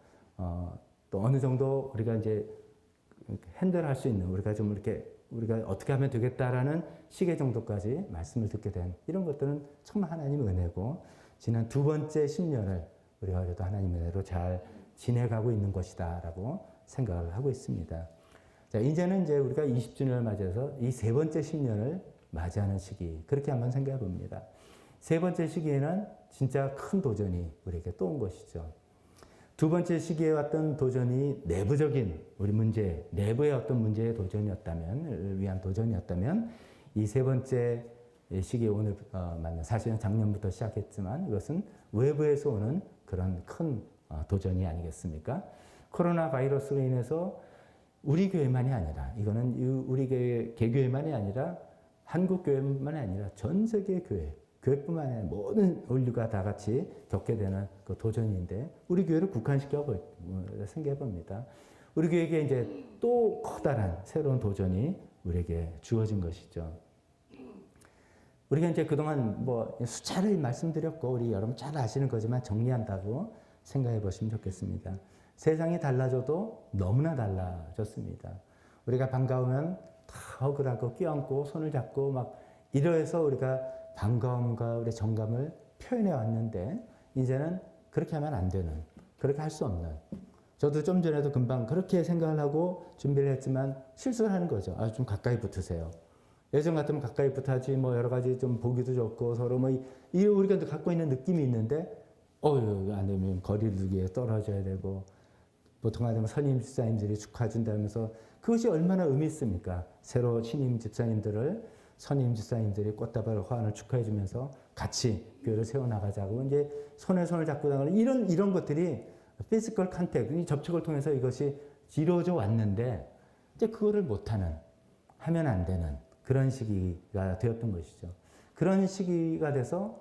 또 어느 정도 우리가 이제 핸들할 수 있는 우리가 좀 이렇게 우리가 어떻게 하면 되겠다라는 시계 정도까지 말씀을 듣게 된 이런 것들은 정말 하나님의 은혜고 지난 두 번째 10년을 우리가 그래도 하나님의 은혜로 잘 지내가고 있는 것이다라고 생각을 하고 있습니다. 자, 이제는 이제 우리가 20주년을 맞이해서 이 세 번째 10년을 맞이하는 시기 그렇게 한번 생각해 봅니다. 세 번째 시기에는 진짜 큰 도전이 우리에게 또 온 것이죠. 두 번째 시기에 왔던 도전이 내부적인 우리 문제, 내부의 어떤 문제의 도전이었다면, 위한 도전이었다면, 이 세 번째 시기에 오늘 맞는 사실은 작년부터 시작했지만 이것은 외부에서 오는 그런 큰 도전이 아니겠습니까? 코로나 바이러스로 인해서 우리 교회만이 아니라 이거는 우리 교회 개교회만이 아니라 한국 교회만이 아니라 전 세계 교회뿐만 아니라 모든 인류가 다 같이 겪게 되는 그 도전인데 우리 교회를 국한시켜 생각해 봅니다. 우리 교회에게 이제 또 커다란 새로운 도전이 우리에게 주어진 것이죠. 우리가 이제 그동안 뭐 수차례 말씀드렸고 우리 여러분 잘 아시는 거지만 정리한다고 생각해 보시면 좋겠습니다. 세상이 달라져도 너무나 달라졌습니다. 우리가 반가우면 다 허그하고 껴안고 손을 잡고 막 이러해서 우리가 반가움과 우리 정감을 표현해 왔는데 이제는 그렇게 하면 안 되는, 그렇게 할 수 없는. 저도 좀 전에도 금방 그렇게 생각을 하고 준비를 했지만 실수를 하는 거죠. 좀 가까이 붙으세요. 예전 같으면 가까이 붙어야지 뭐 여러 가지 좀 보기도 좋고 서로 뭐 이 우리가 갖고 있는 느낌이 있는데 안 되면 거리를 두기에 떨어져야 되고 보통 하면 선임 집사님들이 축하해 준다면서 그것이 얼마나 의미 있습니까? 새로 신임 집사님들을 선임 집사님들이 꽃다발 화환을 축하해 주면서 같이 교회를 세워나가자고 이제 손에 손을 잡고 나가는 이런 것들이 피지컬 컨택, 접촉을 통해서 이것이 이루어져 왔는데 이제 그거를 못하는, 하면 안 되는 그런 시기가 되었던 것이죠. 그런 시기가 돼서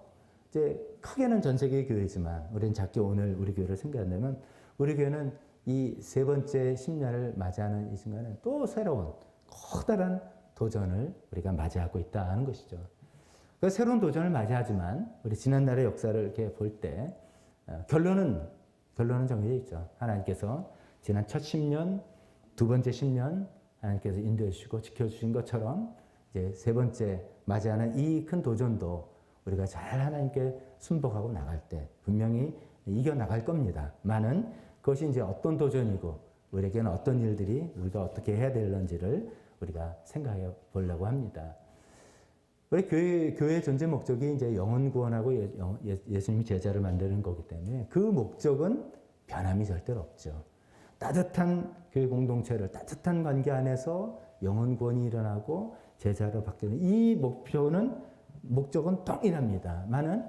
이제 크게는 전 세계 교회지만 우리는 작게 오늘 우리 교회를 생각한다면 우리 교회는 이 세 번째 10년을 맞이하는 이 순간에 또 새로운 커다란 도전을 우리가 맞이하고 있다는 것이죠. 그 새로운 도전을 맞이하지만 우리 지난날의 역사를 이렇게 볼 때 결론은 정해져 있죠. 하나님께서 지난 첫 10년, 두 번째 10년 하나님께서 인도해 주시고 지켜주신 것처럼 이제 세 번째 맞이하는 이 큰 도전도 우리가 잘 하나님께 순복하고 나갈 때 분명히 이겨 나갈 겁니다. 많은 그것이 이제 어떤 도전이고 우리에게는 어떤 일들이 우리가 어떻게 해야 될런지를 우리가 생각해 보려고 합니다. 우리 교회의 존재 목적이 이제 영혼 구원하고 예수님이 제자를 만드는 거기 때문에 그 목적은 변함이 절대로 없죠. 따뜻한 교회 공동체를 따뜻한 관계 안에서 영혼 구원이 일어나고 제자로 바뀌는 이 목적은 동일합니다만은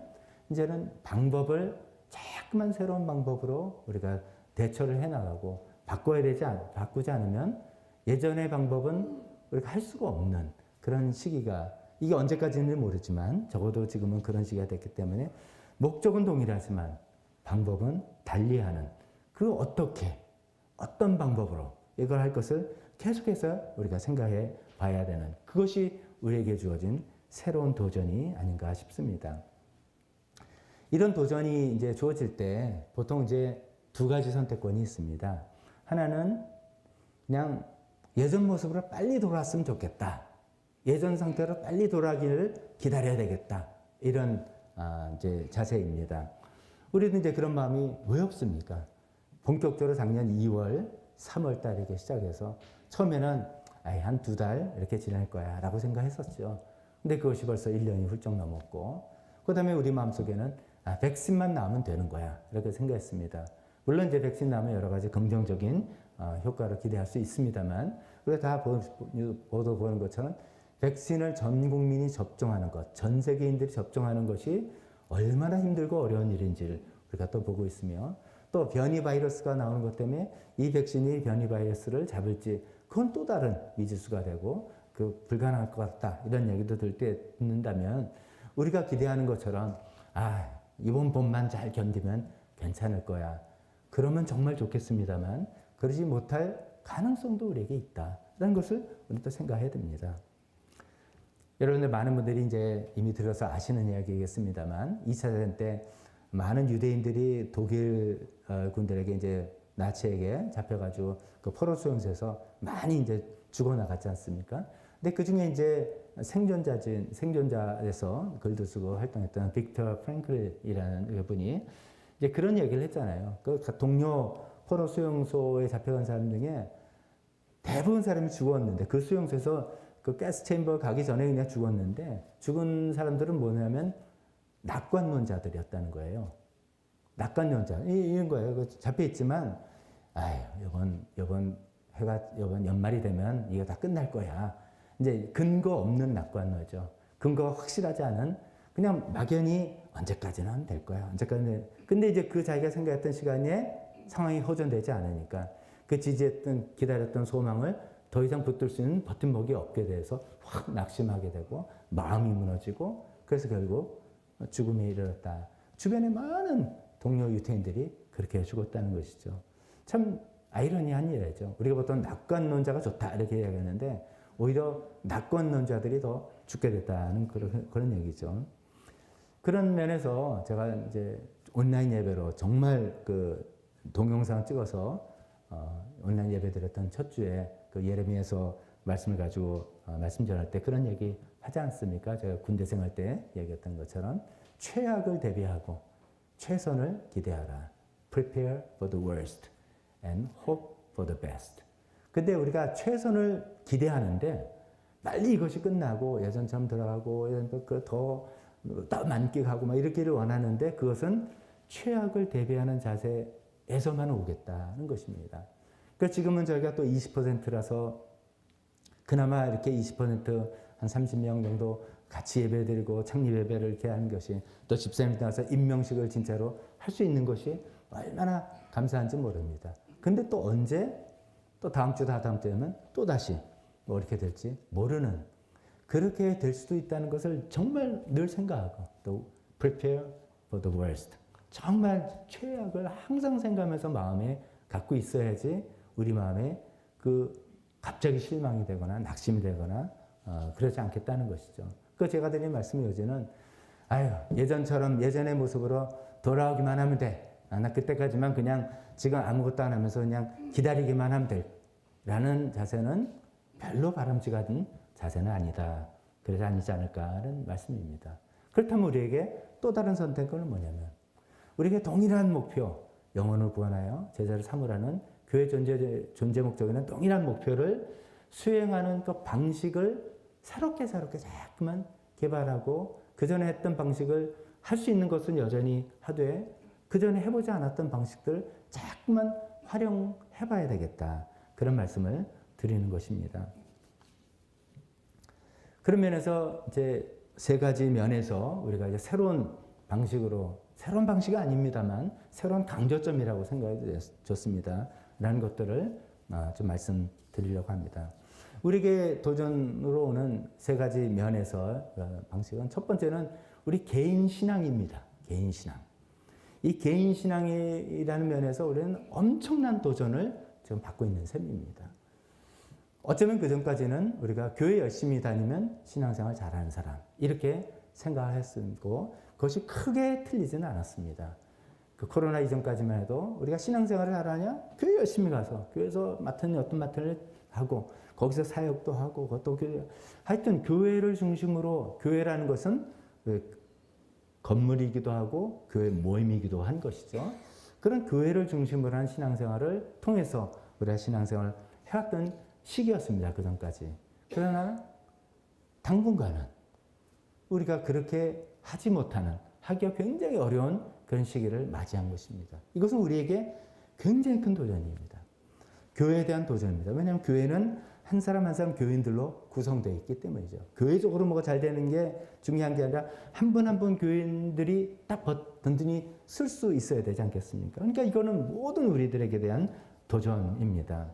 이제는 방법을 자꾸만 새로운 방법으로 우리가 대처를 해나가고 바꾸지 않으면 예전의 방법은 우리가 할 수가 없는 그런 시기가 이게 언제까지는 모르지만 적어도 지금은 그런 시기가 됐기 때문에 목적은 동일하지만 방법은 달리하는 그 어떤 방법으로 이걸 할 것을 계속해서 우리가 생각해 봐야 되는 그것이 우리에게 주어진 새로운 도전이 아닌가 싶습니다. 이런 도전이 이제 주어질 때 보통 이제 두 가지 선택권이 있습니다. 하나는 그냥 예전 모습으로 빨리 돌아왔으면 좋겠다. 예전 상태로 빨리 돌아가기를 기다려야 되겠다. 이런 이제 자세입니다. 우리도 이제 그런 마음이 왜 없습니까? 본격적으로 작년 2월, 3월 달에 이렇게 시작해서 처음에는 한 2달 이렇게 지낼 거야 라고 생각했었죠. 근데 그것이 벌써 1년이 훌쩍 넘었고, 그 다음에 우리 마음속에는 백신만 나오면 되는 거야 이렇게 생각했습니다. 물론 이제 백신 나오면 여러 가지 긍정적인 효과를 기대할 수 있습니다만, 우리가 다 보도 보는 것처럼 백신을 전 국민이 접종하는 것, 전 세계인들이 접종하는 것이 얼마나 힘들고 어려운 일인지를 우리가 또 보고 있으며, 또 변이 바이러스가 나오는 것 때문에 이 백신이 변이 바이러스를 잡을지 그건 또 다른 미지수가 되고 불가능할 것 같다 이런 얘기도 듣는다면, 우리가 기대하는 것처럼 이번 봄만 잘 견디면 괜찮을 거야, 그러면 정말 좋겠습니다만 그러지 못할 가능성도 우리에게 있다라는 것을 우리도 생각해야 됩니다. 여러분들 많은 분들이 이제 이미 들어서 아시는 이야기겠습니다만, 2차 대전 때 많은 유대인들이 독일 군들에게 이제 나치에게 잡혀가지고 그 포로 수용소에서 많이 이제 죽어나갔지 않습니까? 근데 그 중에 이제 생존자에서 글도 쓰고 활동했던 빅터 프랭클이라는 분이 이제 그런 얘기를 했잖아요. 그 동료 포로 수용소에 잡혀간 사람 중에 대부분 사람이 죽었는데, 그 수용소에서 그 가스 체인버 가기 전에 그냥 죽었는데, 죽은 사람들은 뭐냐면 낙관론자들이었다는 거예요. 낙관론자 이런 거예요. 잡혀 있지만 이번 연말이 되면 이거 다 끝날 거야. 이제 근거 없는 낙관론이죠. 근거가 확실하지 않은, 그냥 막연히 언제까지는 하면 될 거야. 언제까지는. 근데 이제 그 자기가 생각했던 시간에 상황이 호전되지 않으니까 그 기다렸던 소망을 더 이상 붙들 수 있는 버팀목이 없게 돼서 확 낙심하게 되고 마음이 무너지고, 그래서 결국 죽음에 이르렀다. 주변에 많은 동료 유태인들이 그렇게 죽었다는 것이죠. 참 아이러니한 일이죠. 우리가 보통 낙관론자가 좋다 이렇게 이야기하는데 오히려 낙관론자들이 더 죽게 됐다는 그런 얘기죠. 그런 면에서 제가 이제 온라인 예배로 정말 그 동영상 찍어서 온라인 예배 드렸던 첫 주에 그 예레미야서 말씀을 가지고 말씀 전할 때 그런 얘기 하지 않습니까? 제가 군대 생활 때 얘기했던 것처럼 최악을 대비하고 최선을 기대하라. Prepare for the worst and hope for the best. 근데 우리가 최선을 기대하는데 빨리 이것이 끝나고 예전처럼 들어가고 더 만끽하고 막 이렇기를 원하는데, 그것은 최악을 대비하는 자세에서만 오겠다는 것입니다. 그러니까 지금은 저희가 또 20%라서 그나마 이렇게 20% 한 30명 정도 같이 예배드리고 창립 예배를 이렇게 하는 것이, 또 집사님 나와서 임명식을 진짜로 할 수 있는 것이 얼마나 감사한지 모릅니다. 근데 또 언제 또 다음 주 다다음 주에는 또 다시 뭐 이렇게 될지 모르는, 그렇게 될 수도 있다는 것을 정말 늘 생각하고, 또 prepare for the worst, 정말 최악을 항상 생각하면서 마음에 갖고 있어야지 우리 마음에 갑자기 실망이 되거나 낙심이 되거나 그러지 않겠다는 것이죠. 그 제가 드린 말씀의 요지는 예전처럼 예전의 모습으로 돌아오기만 하면 돼. 나 그때까지만 그냥 지금 아무것도 안 하면서 그냥 기다리기만 하면 돼. 라는 자세는 별로 바람직한 자세는 아니다. 그래서 아니지 않을까 하는 말씀입니다. 그렇다면 우리에게 또 다른 선택은 뭐냐면, 우리에게 동일한 목표, 영혼을 구원하여 제자를 삼으라는 교회 존재 목적에는 동일한 목표를 수행하는 그 방식을 새롭게 자꾸만 개발하고, 그전에 했던 방식을 할 수 있는 것은 여전히 하되 그전에 해보지 않았던 방식들 자꾸만 활용해봐야 되겠다. 그런 말씀을 드리는 것입니다. 그런 면에서 이제 세 가지 면에서 우리가 이제 새로운 방식이 아닙니다만 새로운 강조점이라고 생각해 줬습니다. 라는 것들을 좀 말씀드리려고 합니다. 우리에게 도전으로 오는 세 가지 면에서 방식은, 첫 번째는 우리 개인 신앙입니다. 개인 신앙. 이 개인 신앙이라는 면에서 우리는 엄청난 도전을 지금 받고 있는 셈입니다. 어쩌면 그 전까지는 우리가 교회 열심히 다니면 신앙생활 잘하는 사람 이렇게 생각했고, 그것이 크게 틀리지는 않았습니다. 그 코로나 이전까지만 해도 우리가 신앙생활을 잘하냐? 교회 열심히 가서 교회에서 맡은 어떤 맡을 하고, 거기서 사역도 하고 또 하여튼 교회를 중심으로 교회라는 것은 건물이기도 하고 교회 모임이기도 한 것이죠. 그런 교회를 중심으로 한 신앙생활을 통해서 우리가 신앙생활을 해왔던 시기였습니다. 그 전까지. 그러나 당분간은 우리가 그렇게 하지 못하는, 하기가 굉장히 어려운 그런 시기를 맞이한 것입니다. 이것은 우리에게 굉장히 큰 도전입니다. 교회에 대한 도전입니다. 왜냐하면 교회는 한 사람 한 사람 교인들로 구성되어 있기 때문이죠. 교회적으로 뭐가 잘 되는 게 중요한 게 아니라 한 분 한 분 교인들이 딱 든든히 쓸 수 있어야 되지 않겠습니까? 그러니까 이거는 모든 우리들에게 대한 도전입니다.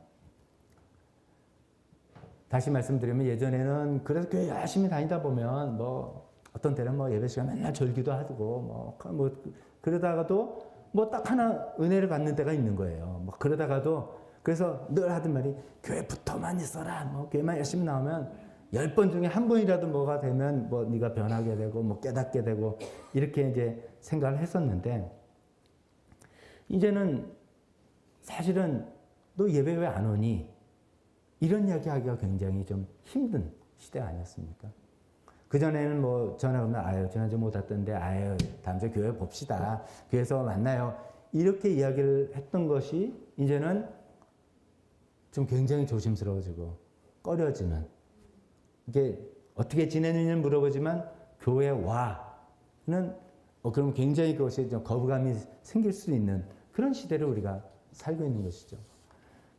다시 말씀드리면 예전에는 그래서 교회 열심히 다니다 보면 뭐 어떤 때는 뭐 예배 시간 맨날 졸기도 하고 뭐 그러다가도 뭐 딱 하나 은혜를 받는 때가 있는 거예요. 뭐 그러다가도 그래서 늘 하던 말이 교회 붙어만 있어라. 뭐 교회만 열심히 나오면 10번 중에 한 번이라도 뭐가 되면 뭐 네가 변하게 되고 뭐 깨닫게 되고 이렇게 이제 생각을 했었는데 이제는 사실은 너 예배 왜 안 오니? 이런 이야기 하기가 굉장히 좀 힘든 시대 아니었습니까? 그전에는 뭐 전화 오면 아유 지난주 못 왔던데 아유 다음 주에 교회 봅시다. 교회에서 만나요. 이렇게 이야기를 했던 것이 이제는 좀 굉장히 조심스러워지고 꺼려지는 이게 어떻게 지내느냐를 물어보지만 교회 와는 그럼 굉장히 그것이 좀 거부감이 생길 수 있는 그런 시대를 우리가 살고 있는 것이죠.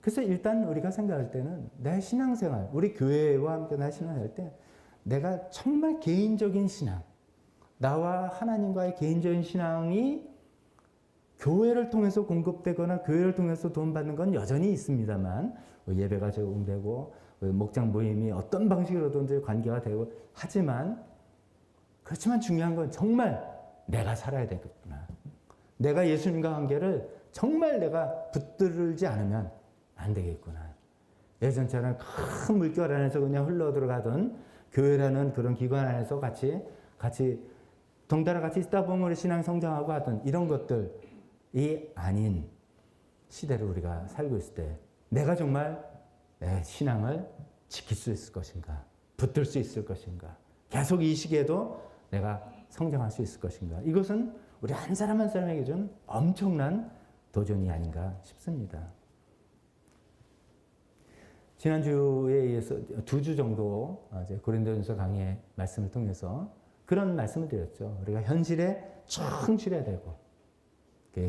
그래서 일단 우리가 생각할 때는 내 신앙생활, 우리 교회와 함께 내 신앙할 때 내가 정말 개인적인 신앙, 나와 하나님과의 개인적인 신앙이 교회를 통해서 공급되거나 교회를 통해서 도움받는 건 여전히 있습니다만 예배가 제공되고 목장 모임이 어떤 방식으로든지 관계가 되고 하지만 그렇지만 중요한 건 정말 내가 살아야 되겠구나. 내가 예수님과 관계를 정말 내가 붙들지 않으면 안 되겠구나. 예전처럼 큰 물결 안에서 그냥 흘러들어가던 교회라는 그런 기관 안에서 같이 덩달아 같이 있다 보면 우리 신앙 성장하고 하던 이런 것들이 아닌 시대를 우리가 살고 있을 때 내가 정말 내 신앙을 지킬 수 있을 것인가? 붙들 수 있을 것인가? 계속 이 시기에도 내가 성장할 수 있을 것인가? 이것은 우리 한 사람 한 사람에게 좀 엄청난 도전이 아닌가 싶습니다. 지난주에 이어서 2주 정도 고린도전서 강의 말씀을 통해서 그런 말씀을 드렸죠. 우리가 현실에 충실해야 되고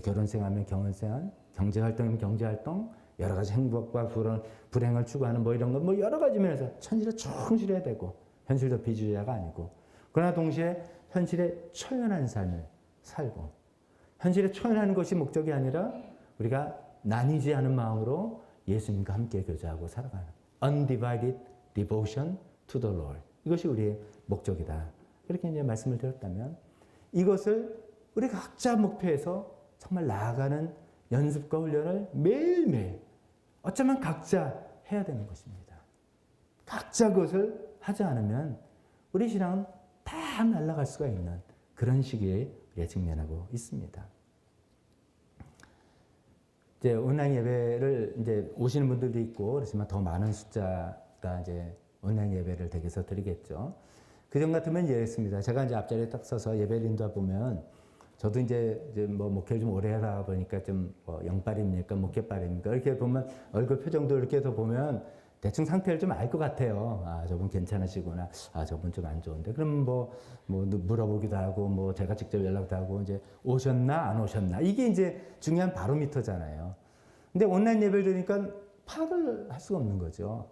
결혼생활이면 결혼생활, 경제활동이면 경제활동, 여러 가지 행복과 불행을 추구하는 뭐 이런 거 뭐 여러 가지 면에서 현실에 충실해야 되고 현실도 비주의자가 아니고 그러나 동시에 현실에 초연한 삶을 살고 현실에 초연하는 것이 목적이 아니라 우리가 나뉘지 않은 마음으로 예수님과 함께 교제하고 살아가는 undivided devotion to the Lord. 이것이 우리의 목적이다. 이렇게 이제 말씀을 드렸다면 이것을 우리 각자 목표에서 정말 나아가는 연습과 훈련을 매일매일 어쩌면 각자 해야 되는 것입니다. 각자 그것을 하지 않으면 우리 신앙은 다 날아갈 수가 있는 그런 시기에 직면하고 있습니다. 이제 온라인 예배를 이제 오시는 분들도 있고 그렇지만 더 많은 숫자가 이제 온라인 예배를 댁에서 드리겠죠. 그전 같으면 이랬습니다. 제가 이제 앞자리에 딱 서서 예배를 인도하 보면 저도 이제 뭐 목회를 좀 오래 하다 보니까 좀 뭐 영빨입니까 목회빨입니까 이렇게 보면 얼굴 표정도 이렇게 해서 보면 대충 상태를 좀 알 것 같아요. 아 저분 괜찮으시구나. 아 저분 좀 안 좋은데. 그럼 뭐 물어보기도 하고 뭐 제가 직접 연락도 하고 이제 오셨나 안 오셨나 이게 이제 중요한 바로미터잖아요. 근데 온라인 예배를 드리니까 파악을 할 수가 없는 거죠.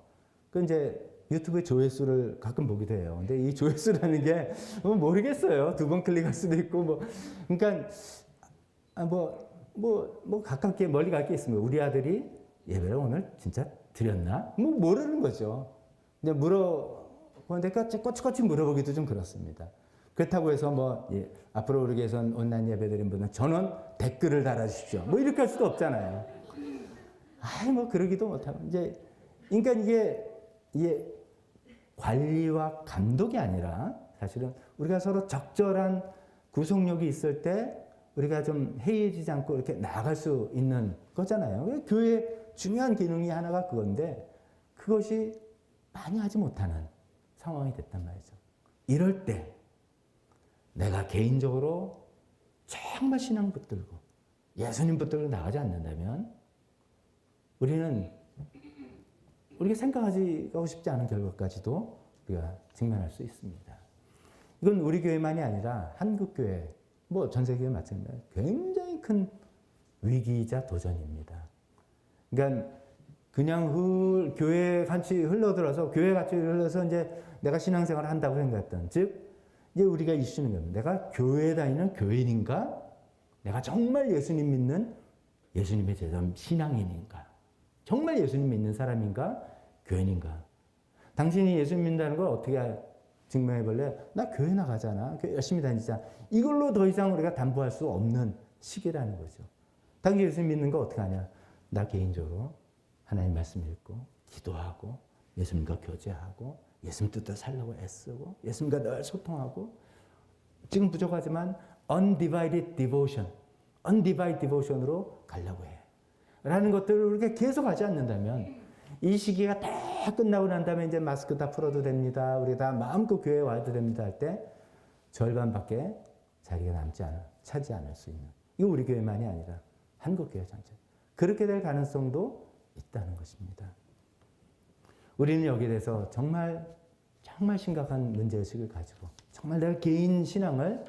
그 이제 유튜브의 조회수를 가끔 보기도 해요. 근데 이 조회수라는 게 모르겠어요. 2번 클릭할 수도 있고 뭐 그러니까 가깝게 멀리 갈 게 있습니다. 우리 아들이 예배를 오늘 진짜 드렸나? 뭐 모르는 거죠. 근데 물어보는데 꼬치꼬치 물어보기도 좀 그렇습니다. 그렇다고 해서 뭐 앞으로 우리 교회에서는 온라인 예배 드린 분은 전원 댓글을 달아주십시오. 뭐 이렇게 할 수도 없잖아요. 뭐 그러기도 못하고 이제 그러니까 이게 관리와 감독이 아니라 사실은 우리가 서로 적절한 구속력이 있을 때 우리가 좀 해이해지지 않고 이렇게 나아갈 수 있는 거잖아요. 교회의 중요한 기능이 하나가 그건데 그것이 많이 하지 못하는 상황이 됐단 말이죠. 이럴 때 내가 개인적으로 정말 신앙 붙들고 예수님 붙들고 나가지 않는다면 우리가 생각하고 싶지 않은 결과까지도 우리가 직면할 수 있습니다. 이건 우리 교회만이 아니라 한국 교회, 뭐 전 세계에 마찬가지입니다. 굉장히 큰 위기이자 도전입니다. 그러니까 그냥 교회 같이 흘러들어서 교회 같이 흘러서 이제 내가 신앙생활을 한다고 생각했던, 즉 이제 우리가 이슈는 겁니다. 내가 교회에 다니는 교인인가? 내가 정말 예수님 믿는 예수님의 제자 신앙인인가? 정말 예수님 믿는 사람인가? 교인인가? 당신이 예수님 믿는다는 걸 어떻게 증명해 볼래? 나 교회 나가잖아. 교회 열심히 다니자. 이걸로 더 이상 우리가 담보할 수 없는 시기라는 거죠. 당신 예수님 믿는 거 어떻게 하냐? 나 개인적으로 하나님 말씀 읽고 기도하고 예수님과 교제하고 예수님 뜻대로 살려고 애쓰고 예수님과 늘 소통하고 지금 부족하지만 undivided devotion으로 가려고 해. 라는 것들을 우리가 계속 하지 않는다면 이 시기가 다 끝나고 난 다음에 이제 마스크 다 풀어도 됩니다. 우리 다 마음껏 교회에 와도 됩니다 할 때 절반밖에 자리가 차지 않을 수 있는. 이거 우리 교회만이 아니라 한국 교회 전체. 그렇게 될 가능성도 있다는 것입니다. 우리는 여기에 대해서 정말 심각한 문제의식을 가지고 정말 내가 개인 신앙을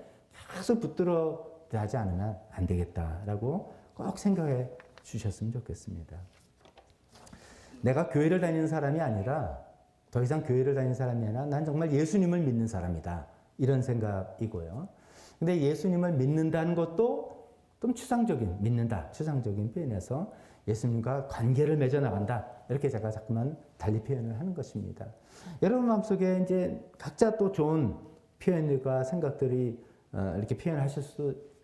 계속 붙들어 하지 않으면 안 되겠다라고 꼭 생각해 주셨으면 좋겠습니다. 내가 교회를 다니는 사람이 아니라 더 이상 교회를 다니는 사람이 아니라 난 정말 예수님을 믿는 사람이다. 이런 생각이고요. 근데 예수님을 믿는다는 것도 좀 추상적인 표현에서 예수님과 관계를 맺어 나간다. 이렇게 제가 자꾸만 달리 표현을 하는 것입니다. 여러분 마음속에 이제 각자 또 좋은 표현과 생각들이 이렇게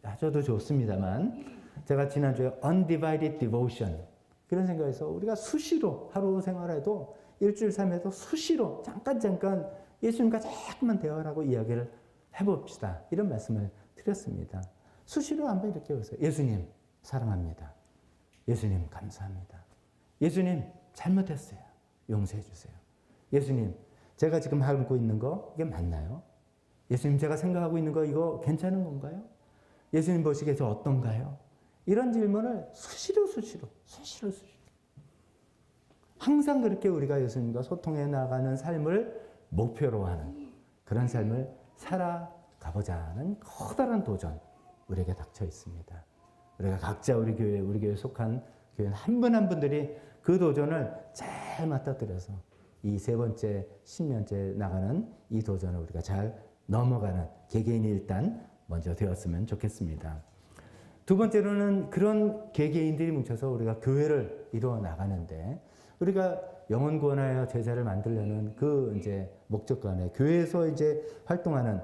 하셔도 좋습니다만 제가 지난주에 undivided devotion 그런 생각에서 우리가 수시로 하루 생활에도 일주일 삶에도 수시로 잠깐 예수님과 자꾸만 대화를 하고 이야기를 해봅시다. 이런 말씀을 드렸습니다. 수시로 한번 이렇게 보세요. 예수님 사랑합니다. 예수님 감사합니다. 예수님 잘못했어요. 용서해 주세요. 예수님 제가 지금 하고 있는 거 이게 맞나요? 예수님 제가 생각하고 있는 거 이거 괜찮은 건가요? 예수님 보시기에서 어떤가요? 이런 질문을 수시로 항상 그렇게 우리가 예수님과 소통해 나가는 삶을 목표로 하는 그런 삶을 살아가보자 하는 커다란 도전 우리에게 닥쳐 있습니다. 우리가 각자 우리 교회에 속한 교인 한 분 한 분들이 그 도전을 잘 맞닥뜨려서 이 세 번째 10년째 나가는 이 도전을 우리가 잘 넘어가는 개개인이 일단 먼저 되었으면 좋겠습니다. 두 번째로는 그런 개개인들이 뭉쳐서 우리가 교회를 이루어 나가는데 우리가 영혼 구원하여 제자를 만들려는 그 이제 목적과 안에 교회에서 이제 활동하는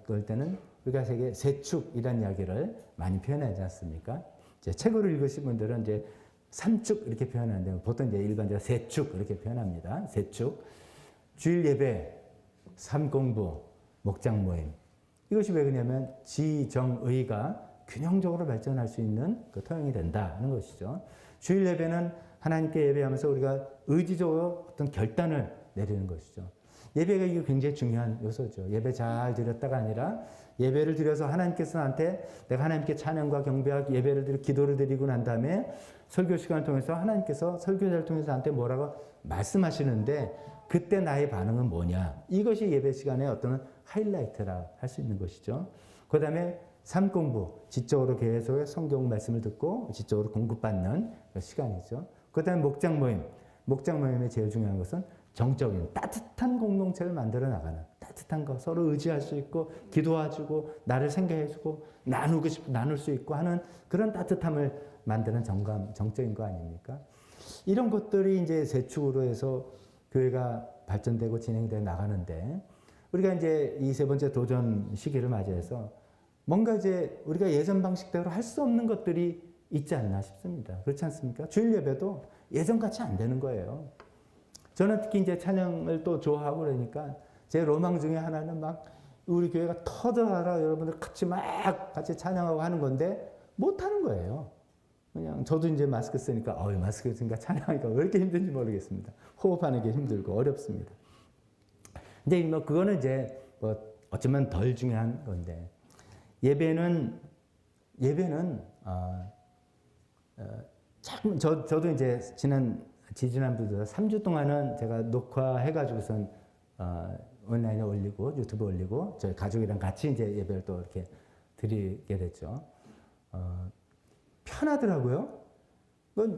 그럴 때는 우리가 세계 세축이라는 이야기를 많이 표현하지 않습니까? 이제 책으로 읽으신 분들은 이제 삼축 이렇게 표현하는데 보통 이제 일반적으로 세축 이렇게 표현합니다. 세축, 주일 예배, 삶 공부, 목장 모임. 이것이 왜 그러냐면 지정의가 균형적으로 발전할 수 있는 그 토양이 된다는 것이죠. 주일 예배는 하나님께 예배하면서 우리가 의지적으로 어떤 결단을 내리는 것이죠. 예배가 이게 굉장히 중요한 요소죠. 예배 잘 드렸다가 아니라 예배를 드려서 하나님께서 나한테 내가 하나님께 찬양과 경배와 예배를 드리고 기도를 드리고 난 다음에 설교 시간을 통해서 하나님께서 설교자를 통해서 나한테 뭐라고 말씀하시는데 그때 나의 반응은 뭐냐. 이것이 예배 시간의 어떤 하이라이트라 할 수 있는 것이죠. 그 다음에 삶 공부, 지적으로 계속 성경 말씀을 듣고 지적으로 공급받는 시간이죠. 그 다음에 목장 모임. 목장 모임의 제일 중요한 것은 정적인 따뜻한 공동체를 만들어 나가는 따뜻한 거 서로 의지할 수 있고 기도해주고 나를 생각해주고 나눌 수 있고 하는 그런 따뜻함을 만드는 정적인 거 아닙니까? 이런 것들이 이제 세축으로 해서 교회가 발전되고 진행되어 나가는데 우리가 이제 이 세 번째 도전 시기를 맞이해서 뭔가 이제 우리가 예전 방식대로 할 수 없는 것들이 있지 않나 싶습니다. 그렇지 않습니까? 주일 예배도 예전같이 안 되는 거예요. 저는 특히 이제 찬양을 또 좋아하고 그러니까 제 로망 중에 하나는 막 우리 교회가 터져라 여러분들 같이 찬양하고 하는 건데 못 하는 거예요. 그냥 저도 이제 마스크 쓰니까 마스크 쓰니까 찬양하니까 왜 이렇게 힘든지 모르겠습니다. 호흡하는 게 힘들고 어렵습니다. 근데 뭐 그거는 이제 뭐 어쩌면 덜 중요한 건데 예배는 참 저도 이제 지지난주부터 3주 동안은 제가 녹화해가지고선 온라인에 올리고 유튜브 올리고 저희 가족이랑 같이 이제 예배를 또 이렇게 드리게 됐죠. 편하더라고요.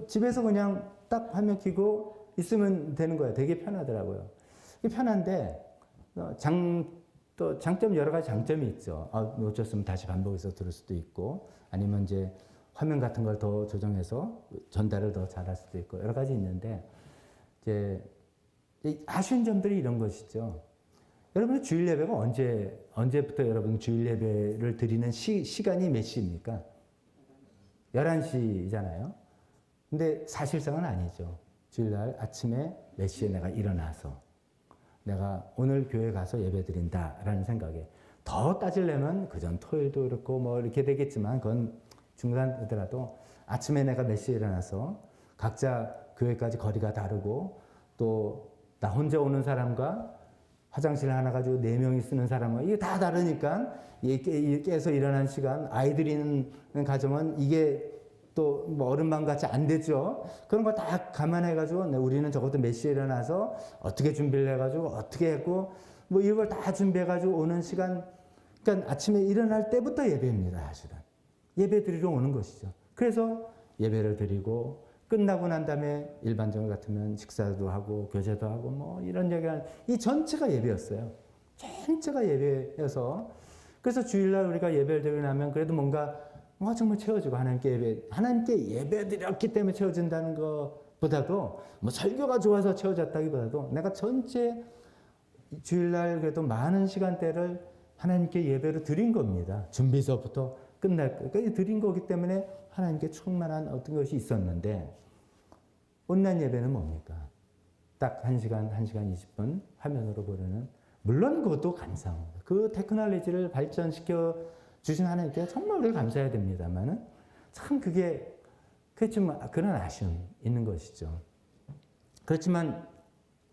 집에서 그냥 딱 화면 켜고 있으면 되는 거예요. 되게 편하더라고요. 편한데 또 장점 여러 가지 장점이 있죠. 놓쳤으면 다시 반복해서 들을 수도 있고 아니면 이제 화면 같은 걸 더 조정해서 전달을 더 잘할 수도 있고 여러 가지 있는데 이제 아쉬운 점들이 이런 것이죠. 여러분 주일 예배가 언제부터 여러분 주일 예배를 드리는 시간이 몇 시입니까? 11시잖아요. 근데 사실상은 아니죠. 주일날 아침에 몇 시에 내가 일어나서 내가 오늘 교회 가서 예배 드린다라는 생각에 더 따지려면 그전 토요일도 그렇고 뭐 이렇게 되겠지만 그건 중간이더라도 아침에 내가 몇 시에 일어나서 각자 교회까지 거리가 다르고 또 나 혼자 오는 사람과 화장실 하나 가지고 4명이 쓰는 사람은 이게 다 다르니까 깨서 일어나는 시간 아이들이 있는 가정은 이게 또 뭐 어른맘 같이 안 되죠. 그런 거 다 감안해가지고 우리는 적어도 몇 시에 일어나서 어떻게 준비를 해가지고 어떻게 했고 뭐 이걸 다 준비해가지고 오는 시간 그러니까 아침에 일어날 때부터 예배입니다. 사실은. 예배 드리러 오는 것이죠. 그래서 예배를 드리고 끝나고 난 다음에 일반적으로 같으면 식사도 하고 교제도 하고 뭐 이런 얘기를 이 전체가 예배였어요. 전체가 예배여서 그래서 주일날 우리가 예배를 드리고 나면 그래도 뭔가 정말 채워지고 하나님께 예배 드렸기 때문에 채워진다는 것보다도 뭐 설교가 좋아서 채워졌다기보다도 내가 전체 주일날 그래도 많은 시간대를 하나님께 예배로 드린 겁니다. 준비서부터 끝날 때까지 드린 거기 때문에 하나님께 충만한 어떤 것이 있었는데 온라인 예배는 뭡니까? 딱 1시간 20분 화면으로 보려는 물론 그것도 감사합니다. 그 테크놀로지를 발전시켜 주신 하나님께 정말 우리가 감사해야 됩니다만은 참 그게 좀 그런 아쉬움이 있는 것이죠. 그렇지만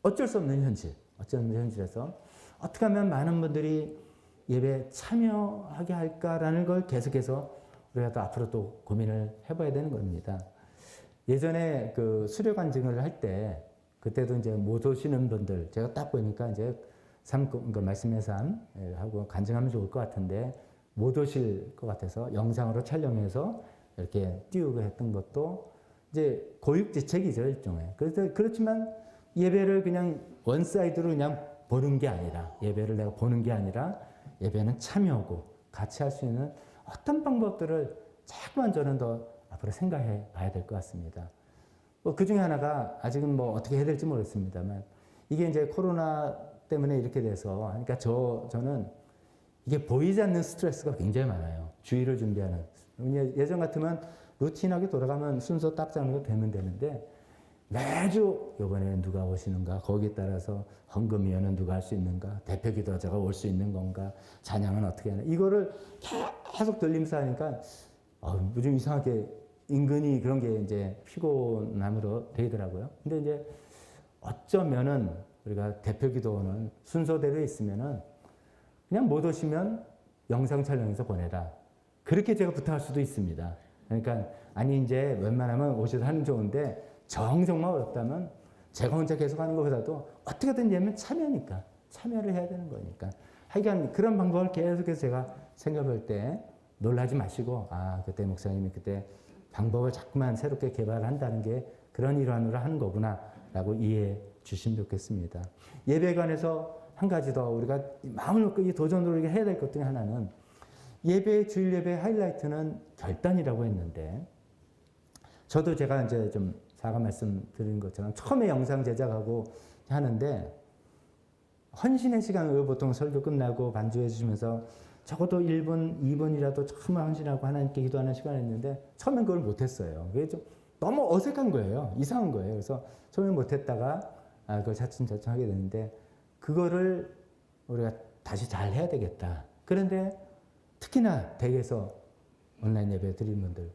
어쩔 수 없는 현실에서 어떻게 하면 많은 분들이 예배에 참여하게 할까라는 걸 계속해서 우리가 또 앞으로 또 고민을 해봐야 되는 겁니다. 예전에 그 수료 간증을 할 때 그때도 이제 못 오시는 분들 제가 딱 보니까 이제 말씀의 삶 하고 간증하면 좋을 것 같은데 못 오실 것 같아서 영상으로 촬영해서 이렇게 띄우고 했던 것도 이제 고육지책이죠 일종의. 그렇지만 예배를 그냥 원사이드로 그냥 보는 게 아니라 예배를 내가 보는 게 아니라 예배는 참여하고 같이 할 수 있는 어떤 방법들을 자꾸만 저는 더 앞으로 생각해 봐야 될 것 같습니다. 그 중에 하나가 아직은 뭐 어떻게 해야 될지 모르겠습니다만 이게 이제 코로나 때문에 이렇게 돼서 그러니까 저는 이게 보이지 않는 스트레스가 굉장히 많아요. 주의를 준비하는. 예전 같으면 루틴하게 돌아가면 순서 딱 잡는 거 되면 되는데 매주 이번에는 누가 오시는가 거기에 따라서 헌금위원은 누가 할 수 있는가 대표 기도자가 올 수 있는 건가 찬양은 어떻게 하나 이거를 계속 돌리면서 하니까 좀 이상하게 은근히 그런 게 이제 피곤함으로 되더라고요. 근데 이제 어쩌면은 우리가 대표 기도는 순서대로 있으면은 그냥 못 오시면 영상 촬영해서 보내라. 그렇게 제가 부탁할 수도 있습니다. 그러니까 아니 이제 웬만하면 오셔서 하는 좋은데 정말 어렵다면 제가 혼자 계속 하는 것보다도 어떻게든 하면 참여니까 참여를 해야 되는 거니까 하여간 그런 방법을 계속해서 제가 생각할 때 놀라지 마시고 그때 목사님이 그때 방법을 자꾸만 새롭게 개발한다는 게 그런 일환으로 하는 거구나 라고 이해해 주시면 좋겠습니다. 예배관에서 한 가지 더 우리가 마음을 먹고 이 도전으로 해야 될 것 중에 하나는 주일 예배 하이라이트는 결단이라고 했는데 저도 제가 이제 좀 사과 말씀 드린 것처럼 처음에 영상 제작하고 하는데 헌신의 시간을 보통 설교 끝나고 반주해 주시면서 적어도 1분, 2분이라도 처음 헌신하고 하나님께 기도하는 시간을 했는데 처음엔 그걸 못했어요. 그게 좀 너무 어색한 거예요. 이상한 거예요. 그래서 처음에 못했다가 그걸 차츰차츰 하게 되는데 그거를 우리가 다시 잘 해야 되겠다. 그런데 특히나 댁에서 온라인 예배 드리는 분들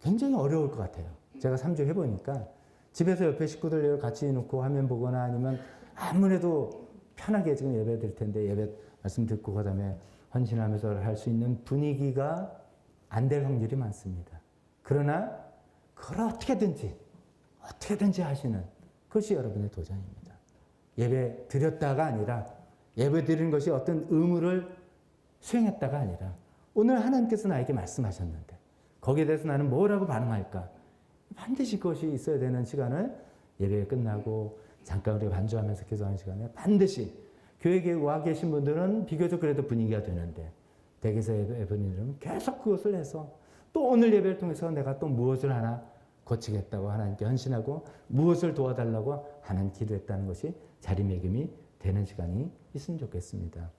굉장히 어려울 것 같아요. 제가 3주 해보니까 집에서 옆에 식구들 같이 놓고 화면 보거나 아니면 아무래도 편하게 지금 예배 드릴 텐데 예배 말씀 듣고 그다음에 헌신하면서 할 수 있는 분위기가 안 될 확률이 많습니다. 그러나 그걸 어떻게든지 하시는 그것이 여러분의 도전입니다. 예배 드렸다가 아니라 예배 드리는 것이 어떤 의무를 수행했다가 아니라 오늘 하나님께서 나에게 말씀하셨는데 거기에 대해서 나는 뭐라고 반응할까? 반드시 그것이 있어야 되는 시간을 예배 끝나고 잠깐 우리 반주하면서 기도하는 시간에 반드시 교회에 와 계신 분들은 비교적 그래도 분위기가 되는데 댁에서 예배분들은 계속 그것을 해서 또 오늘 예배를 통해서 내가 또 무엇을 하나 고치겠다고 하나님께 헌신하고 무엇을 도와달라고 하는 기도했다는 것이 자리매김이 되는 시간이 있으면 좋겠습니다.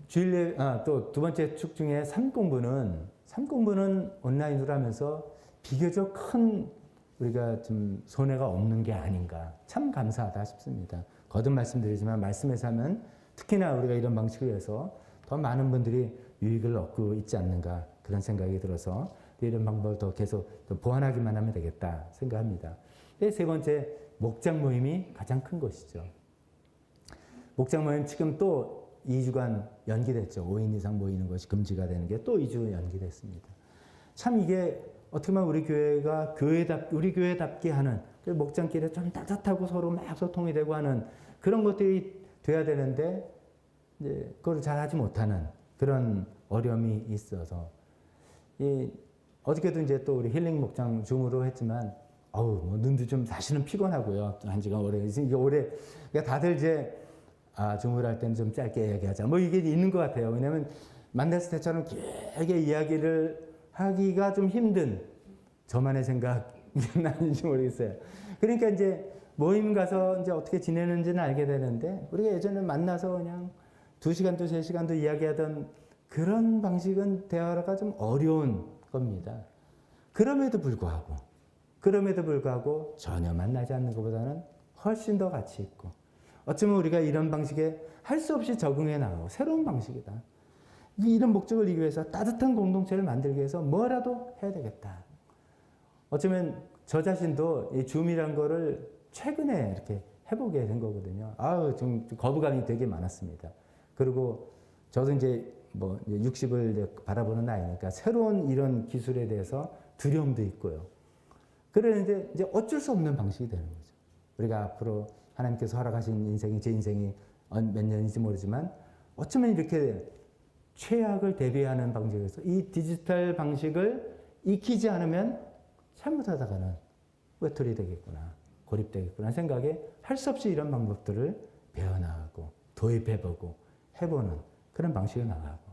주일 또 두 번째 축 중에 삶 공부는 온라인으로 하면서 비교적 큰 우리가 좀 손해가 없는 게 아닌가 참 감사하다 싶습니다. 거듭 말씀드리지만 말씀에서 하면 특히나 우리가 이런 방식을 해서 더 많은 분들이 유익을 얻고 있지 않는가 그런 생각이 들어서 이런 방법을 더 계속 더 보완하기만 하면 되겠다 생각합니다. 세 번째 목장 모임이 가장 큰 것이죠. 목장 모임 지금 또 2주간 연기됐죠. 5인 이상 모이는 것이 금지가 되는 게 또 2주 연기됐습니다. 참 이게 어떻게 보면 우리 교회가 우리 교회답게 하는 목장길에 좀 따뜻하고 서로 막 소통이 되고 하는 그런 것들이 돼야 되는데 이제 그걸 잘 하지 못하는 그런 어려움이 있어서 어저께도 이제 또 우리 힐링 목장 줌으로 했지만 뭐 눈도 좀 사실은 피곤하고요. 한 시간 오래 이게 그러니까 다들 이제 줌을 할 때는 좀 짧게 얘기하자 뭐 이게 있는 것 같아요. 왜냐하면 만났을 때처럼 길게 이야기를 하기가 좀 힘든 저만의 생각은 아닌지 모르겠어요. 그러니까 이제 모임 가서 이제 어떻게 지내는지는 알게 되는데 우리가 예전에 만나서 그냥 2시간도 3시간도 이야기하던 그런 방식은 대화가 좀 어려운 겁니다. 그럼에도 불구하고 전혀 만나지 않는 것보다는 훨씬 더 가치 있고 어쩌면 우리가 이런 방식에 할 수 없이 적응해 나가고 새로운 방식이다. 이런 목적을 이루기 위해서 따뜻한 공동체를 만들기 위해서 뭐라도 해야 되겠다. 어쩌면 저 자신도 이 줌이란 거를 최근에 이렇게 해보게 된 거거든요. 좀 거부감이 되게 많았습니다. 그리고 저도 이제 60을 바라보는 나이니까 새로운 이런 기술에 대해서 두려움도 있고요. 그런데 이제 어쩔 수 없는 방식이 되는 거죠. 우리가 앞으로 하나님께서 허락하신 인생이 제 인생이 몇 년인지 모르지만 어쩌면 이렇게 최악을 대비하는 방식에서 이 디지털 방식을 익히지 않으면 잘못하다가는 외톨이 되겠구나, 고립되겠구나 생각에 할 수 없이 이런 방법들을 배워나가고 도입해보고 해보는 그런 방식을 나가고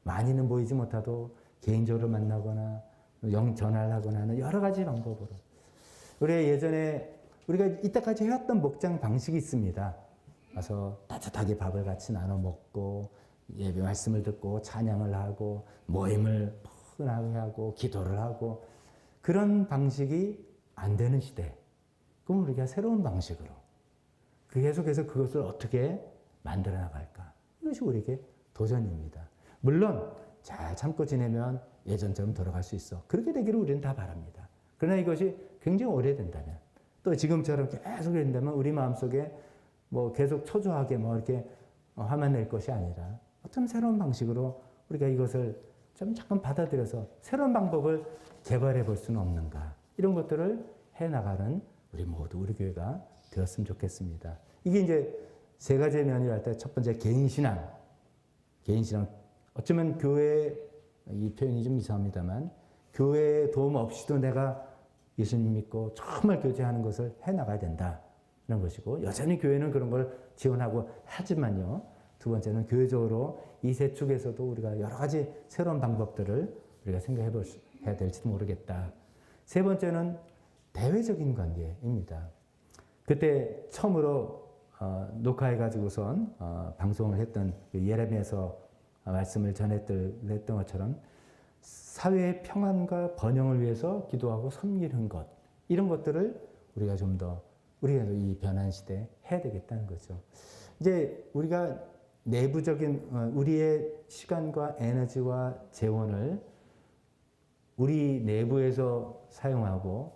많이는 보이지 못하도 개인적으로 만나거나 전화를 하거나 하는 여러 가지 방법으로 우리가 예전에 우리가 이때까지 해왔던 목장 방식이 있습니다. 와서 따뜻하게 밥을 같이 나눠 먹고 예배 말씀을 듣고 찬양을 하고 모임을 포근하게 하고 기도를 하고 그런 방식이 안 되는 시대. 그럼 우리가 새로운 방식으로 계속해서 그것을 어떻게 만들어 나갈까? 이것이 우리에게 도전입니다. 물론 잘 참고 지내면 예전처럼 돌아갈 수 있어. 그렇게 되기를 우리는 다 바랍니다. 그러나 이것이 굉장히 오래된다면 또 지금처럼 계속 된다면 우리 마음속에 계속 초조하게 이렇게 화만 낼 것이 아니라 어떤 새로운 방식으로 우리가 이것을 좀 잠깐 받아들여서 새로운 방법을 개발해 볼 수는 없는가. 이런 것들을 해나가는 우리 모두 우리 교회가 되었으면 좋겠습니다. 이게 이제 세 가지의 면이 할 때 첫 번째 개인신앙. 어쩌면 교회, 이 표현이 좀 이상합니다만 교회의 도움 없이도 내가 예수님 믿고 정말 교제하는 것을 해나가야 된다. 이런 것이고 여전히 교회는 그런 걸 지원하고 하지만요. 두 번째는 교회적으로 이 세 축에서도 우리가 여러 가지 새로운 방법들을 우리가 생각해야 될지도 모르겠다. 세 번째는 대외적인 관계입니다. 그때 처음으로 녹화해가지고선 방송을 했던 예레미야서 말씀을 전했던 것처럼 사회의 평안과 번영을 위해서 기도하고 섬기는 것 이런 것들을 우리가 좀 더 우리가 이 변한 시대에 해야 되겠다는 거죠. 이제 우리가 내부적인 우리의 시간과 에너지와 재원을 우리 내부에서 사용하고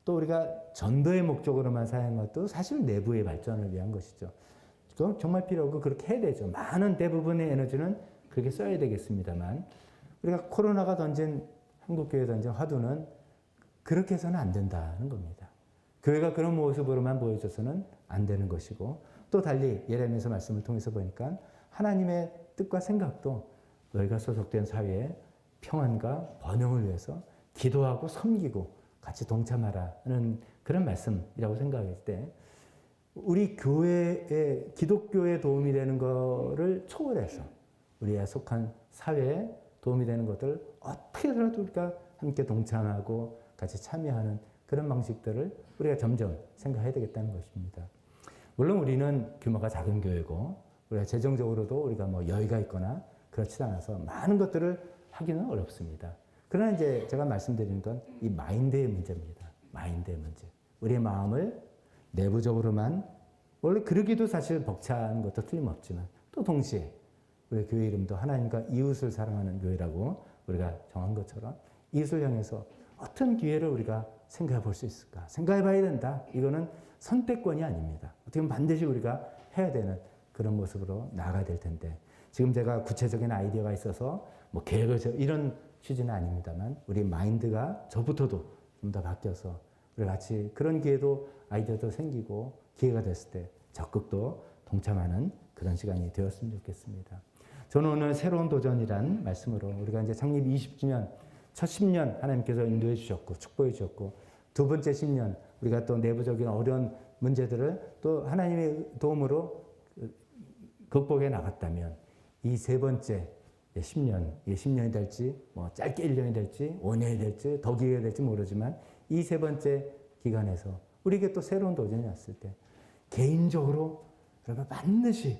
또 우리가 전도의 목적으로만 사용한 것도 사실 내부의 발전을 위한 것이죠. 그건 정말 필요하고 그렇게 해야 되죠. 많은 대부분의 에너지는 그렇게 써야 되겠습니다만 우리가 코로나가 던진 한국교회 던진 화두는 그렇게 해서는 안 된다는 겁니다. 교회가 그런 모습으로만 보여줘서는 안 되는 것이고 또 달리 예레미야서 말씀을 통해서 보니까 하나님의 뜻과 생각도 너희가 소속된 사회에 평안과 번영을 위해서 기도하고 섬기고 같이 동참하라는 그런 말씀이라고 생각할 때 우리 교회에 기독교에 도움이 되는 것을 초월해서 우리가 속한 사회에 도움이 되는 것들 어떻게라도 우리가 함께 동참하고 같이 참여하는 그런 방식들을 우리가 점점 생각해야 되겠다는 것입니다. 물론 우리는 규모가 작은 교회고 우리가 재정적으로도 우리가 뭐 여유가 있거나 그렇지 않아서 많은 것들을 하기는 어렵습니다. 그러나 이제 제가 말씀드리는 건 이 마인드의 문제입니다. 마인드의 문제. 우리의 마음을 내부적으로만 원래 그러기도 사실 벅찬 것도 틀림없지만 또 동시에 우리 교회 이름도 하나님과 이웃을 사랑하는 교회라고 우리가 정한 것처럼 이웃을 향해서 어떤 기회를 우리가 생각해 볼 수 있을까? 생각해 봐야 된다. 이거는 선택권이 아닙니다. 어떻게 보면 반드시 우리가 해야 되는 그런 모습으로 나아가야 될 텐데 지금 제가 구체적인 아이디어가 있어서 뭐 계획을 이런 취지는 아닙니다만 우리 마인드가 저부터도 좀 더 바뀌어서 우리 같이 그런 기회도 아이디어도 생기고 기회가 됐을 때 적극 또 동참하는 그런 시간이 되었으면 좋겠습니다. 저는 오늘 새로운 도전이란 말씀으로 우리가 이제 창립 20주년 첫 10년 하나님께서 인도해 주셨고 축복해 주셨고 두 번째 10년 우리가 또 내부적인 어려운 문제들을 또 하나님의 도움으로 극복해 나갔다면 이 세 번째 10년, 10년이 될지 뭐 짧게 1년이 될지 5년이 될지 더 길게 될지 모르지만 이 세 번째 기간에서 우리에게 또 새로운 도전이 왔을 때 개인적으로 여러분 반드시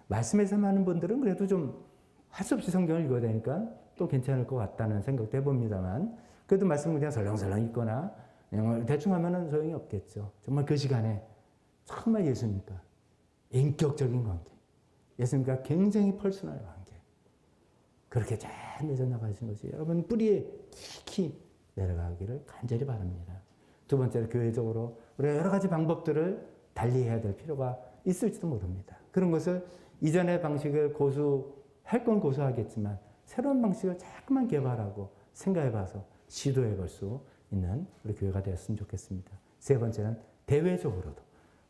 말씀에서 하는 분들은 그래도 좀 할 수 없이 성경을 읽어야 되니까 또 괜찮을 것 같다는 생각도 해봅니다만 그래도 말씀을 그냥 설렁설렁 읽거나 그냥 대충 하면은 소용이 없겠죠. 정말 그 시간에 정말 예수님과 인격적인 관계, 예수님과 굉장히 퍼스널 관계 그렇게 잘 맺어 나가신 것이 여러분 뿌리에 깊이 내려가기를 간절히 바랍니다. 두 번째로 교회적으로 우리가 여러 가지 방법들을 달리해야 될 필요가 있을지도 모릅니다. 그런 것을 이전의 방식을 고수할 건 고수하겠지만 새로운 방식을 자꾸만 개발하고 생각해봐서 시도해볼 수 있는 우리 교회가 되었으면 좋겠습니다. 세 번째는 대외적으로도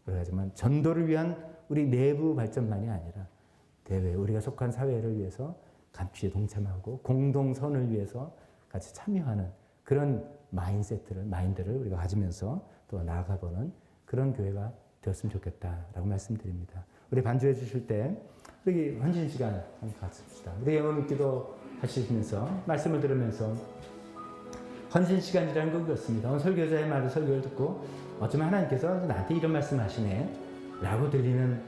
우리가 정말 전도를 위한 우리 내부 발전만이 아니라 대외 우리가 속한 사회를 위해서 같이 동참하고 공동선을 위해서 같이 참여하는 그런 마인드를 우리가 가지면서 또 나아가보는 그런 교회가 되었으면 좋겠다라고 말씀드립니다. 우리 반주해 주실 때 우리 헌신 시간 한번 갖읍시다. 우리 영혼 기도 하시면서 말씀을 들으면서 헌신 시간이라는 건 그렇습니다. 오늘 설교자의 말을 설교를 듣고 어쩌면 하나님께서 나한테 이런 말씀 하시네 라고 들리는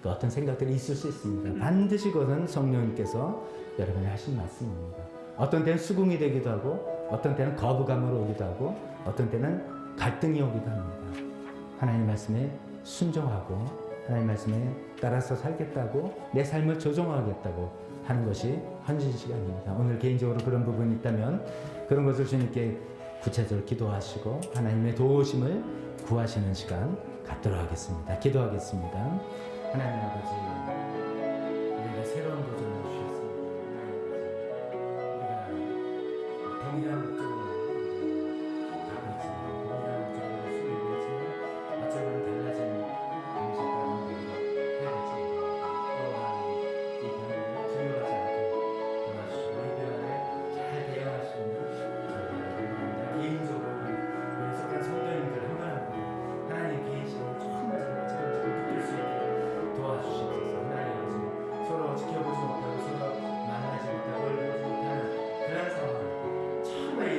그 어떤 생각들이 있을 수 있습니다. 반드시 그것은 성령님께서 여러분이 하신 말씀입니다. 어떤 때는 수긍이 되기도 하고 어떤 때는 거부감으로 오기도 하고 어떤 때는 갈등이 오기도 합니다. 하나님 말씀에 순종하고 하나님 말씀에 따라서 살겠다고 내 삶을 조정하겠다고 하는 것이 헌신 시간입니다. 오늘 개인적으로 그런 부분이 있다면 그런 것을 주님께 구체적으로 기도하시고 하나님의 도우심을 구하시는 시간 갖도록 하겠습니다. 기도하겠습니다. 하나님 아버지 우리가 새로운 도전을 주셨습니다. 우리가 동일한 목적으로 가고 있지만 동일한 목적으로 수행을 했지만 어쩌면 달라진 방식과 방법으로 해야겠지만 또한 이 병을 두려워하지 않게 도와주시고 우리들 안에 잘 대응하시는 저희가 개인적으로 우리 속한 성도님들 한 분 한 분 하나님 계시는 정말 느낄 수 있게 도와주시옵소서. 하나님 아버지 서로 지켜보지 못하고 서로 만나지 못하고 보지 못하는 그런 상황 정말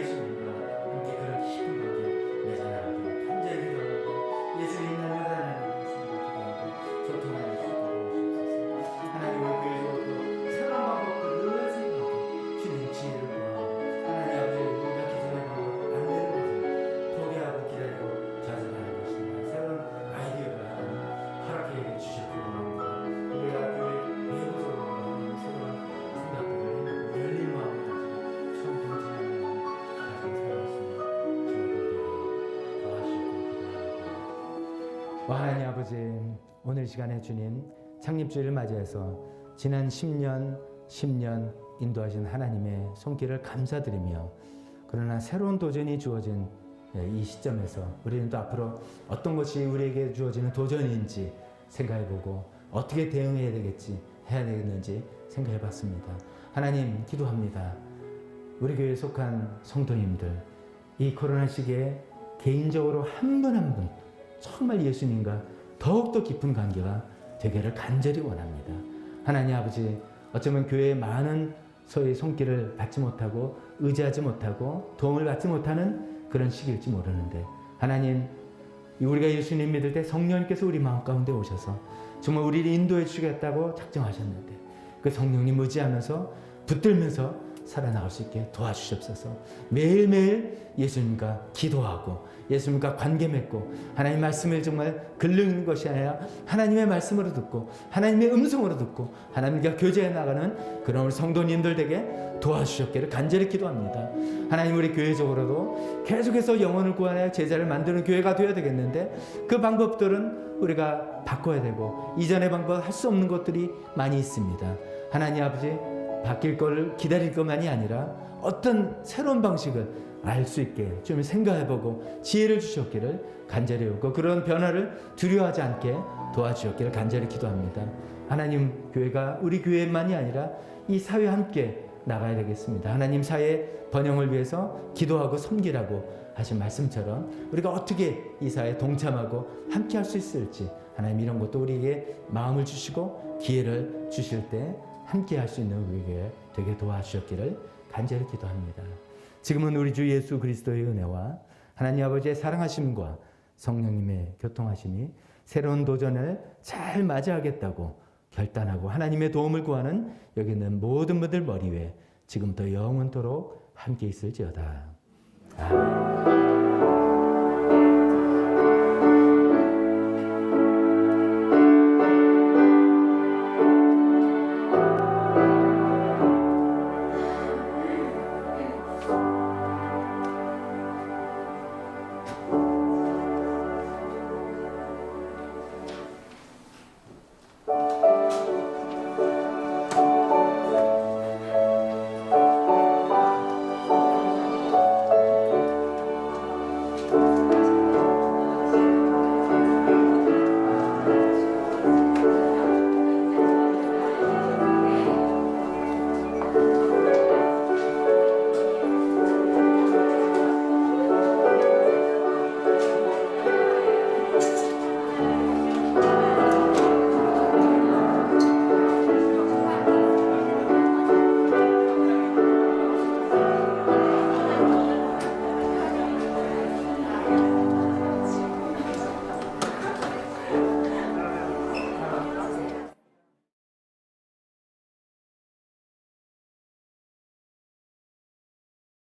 하나님 아버지, 오늘 시간에 주님 창립주일을 맞이해서 지난 10년 인도하신 하나님의 손길을 감사드리며, 그러나 새로운 도전이 주어진 이 시점에서 우리는 또 앞으로 어떤 것이 우리에게 주어지는 도전인지 생각해보고 어떻게 대응해야 되겠지, 해야 되겠는지 생각해봤습니다. 하나님, 기도합니다. 우리 교회에 속한 성도님들, 이 코로나 시기에 개인적으로 한 분 한 분 정말 예수님과 더욱더 깊은 관계가 되기를 간절히 원합니다. 하나님 아버지, 어쩌면 교회의 많은 소의 손길을 받지 못하고 의지하지 못하고 도움을 받지 못하는 그런 시기일지 모르는데, 하나님, 우리가 예수님 믿을 때 성령님께서 우리 마음 가운데 오셔서 정말 우리를 인도해 주시겠다고 작정하셨는데, 그 성령님 의지하면서 붙들면서 살아나갈 수 있게 도와주시옵소서. 매일매일 예수님과 기도하고 예수님과 관계 맺고 하나님 말씀을 정말 긁는 것이 아니라 하나님의 말씀으로 듣고 하나님의 음성으로 듣고 하나님과 교제해 나가는 그런 우리 성도님들 되게 도와주셨기를 간절히 기도합니다. 하나님, 우리 교회적으로도 계속해서 영혼을 구하여 제자를 만드는 교회가 되어야 되겠는데, 그 방법들은 우리가 바꿔야 되고 이전의 방법 할 수 없는 것들이 많이 있습니다. 하나님 아버지, 바뀔 걸 기다릴 것만이 아니라 어떤 새로운 방식을 알 수 있게 좀 생각해보고 지혜를 주셨기를 간절히 요구, 그런 변화를 두려워하지 않게 도와주셨기를 간절히 기도합니다. 하나님, 교회가 우리 교회만이 아니라 이 사회 함께 나가야 되겠습니다. 하나님, 사회 번영을 위해서 기도하고 섬기라고 하신 말씀처럼 우리가 어떻게 이 사회에 동참하고 함께 할 수 있을지, 하나님 이런 것도 우리에게 마음을 주시고 기회를 주실 때 함께 할 수 있는 우리에게 되게 도와주셨기를 간절히 기도합니다. 지금은 우리 주 예수 그리스도의 은혜와 하나님 아버지의 사랑하심과 성령님의 교통하심이 새로운 도전을 잘 맞이하겠다고 결단하고 하나님의 도움을 구하는 여기 있는 모든 분들 머리 위에 지금부터 영원토록 함께 있을지어다. 아멘.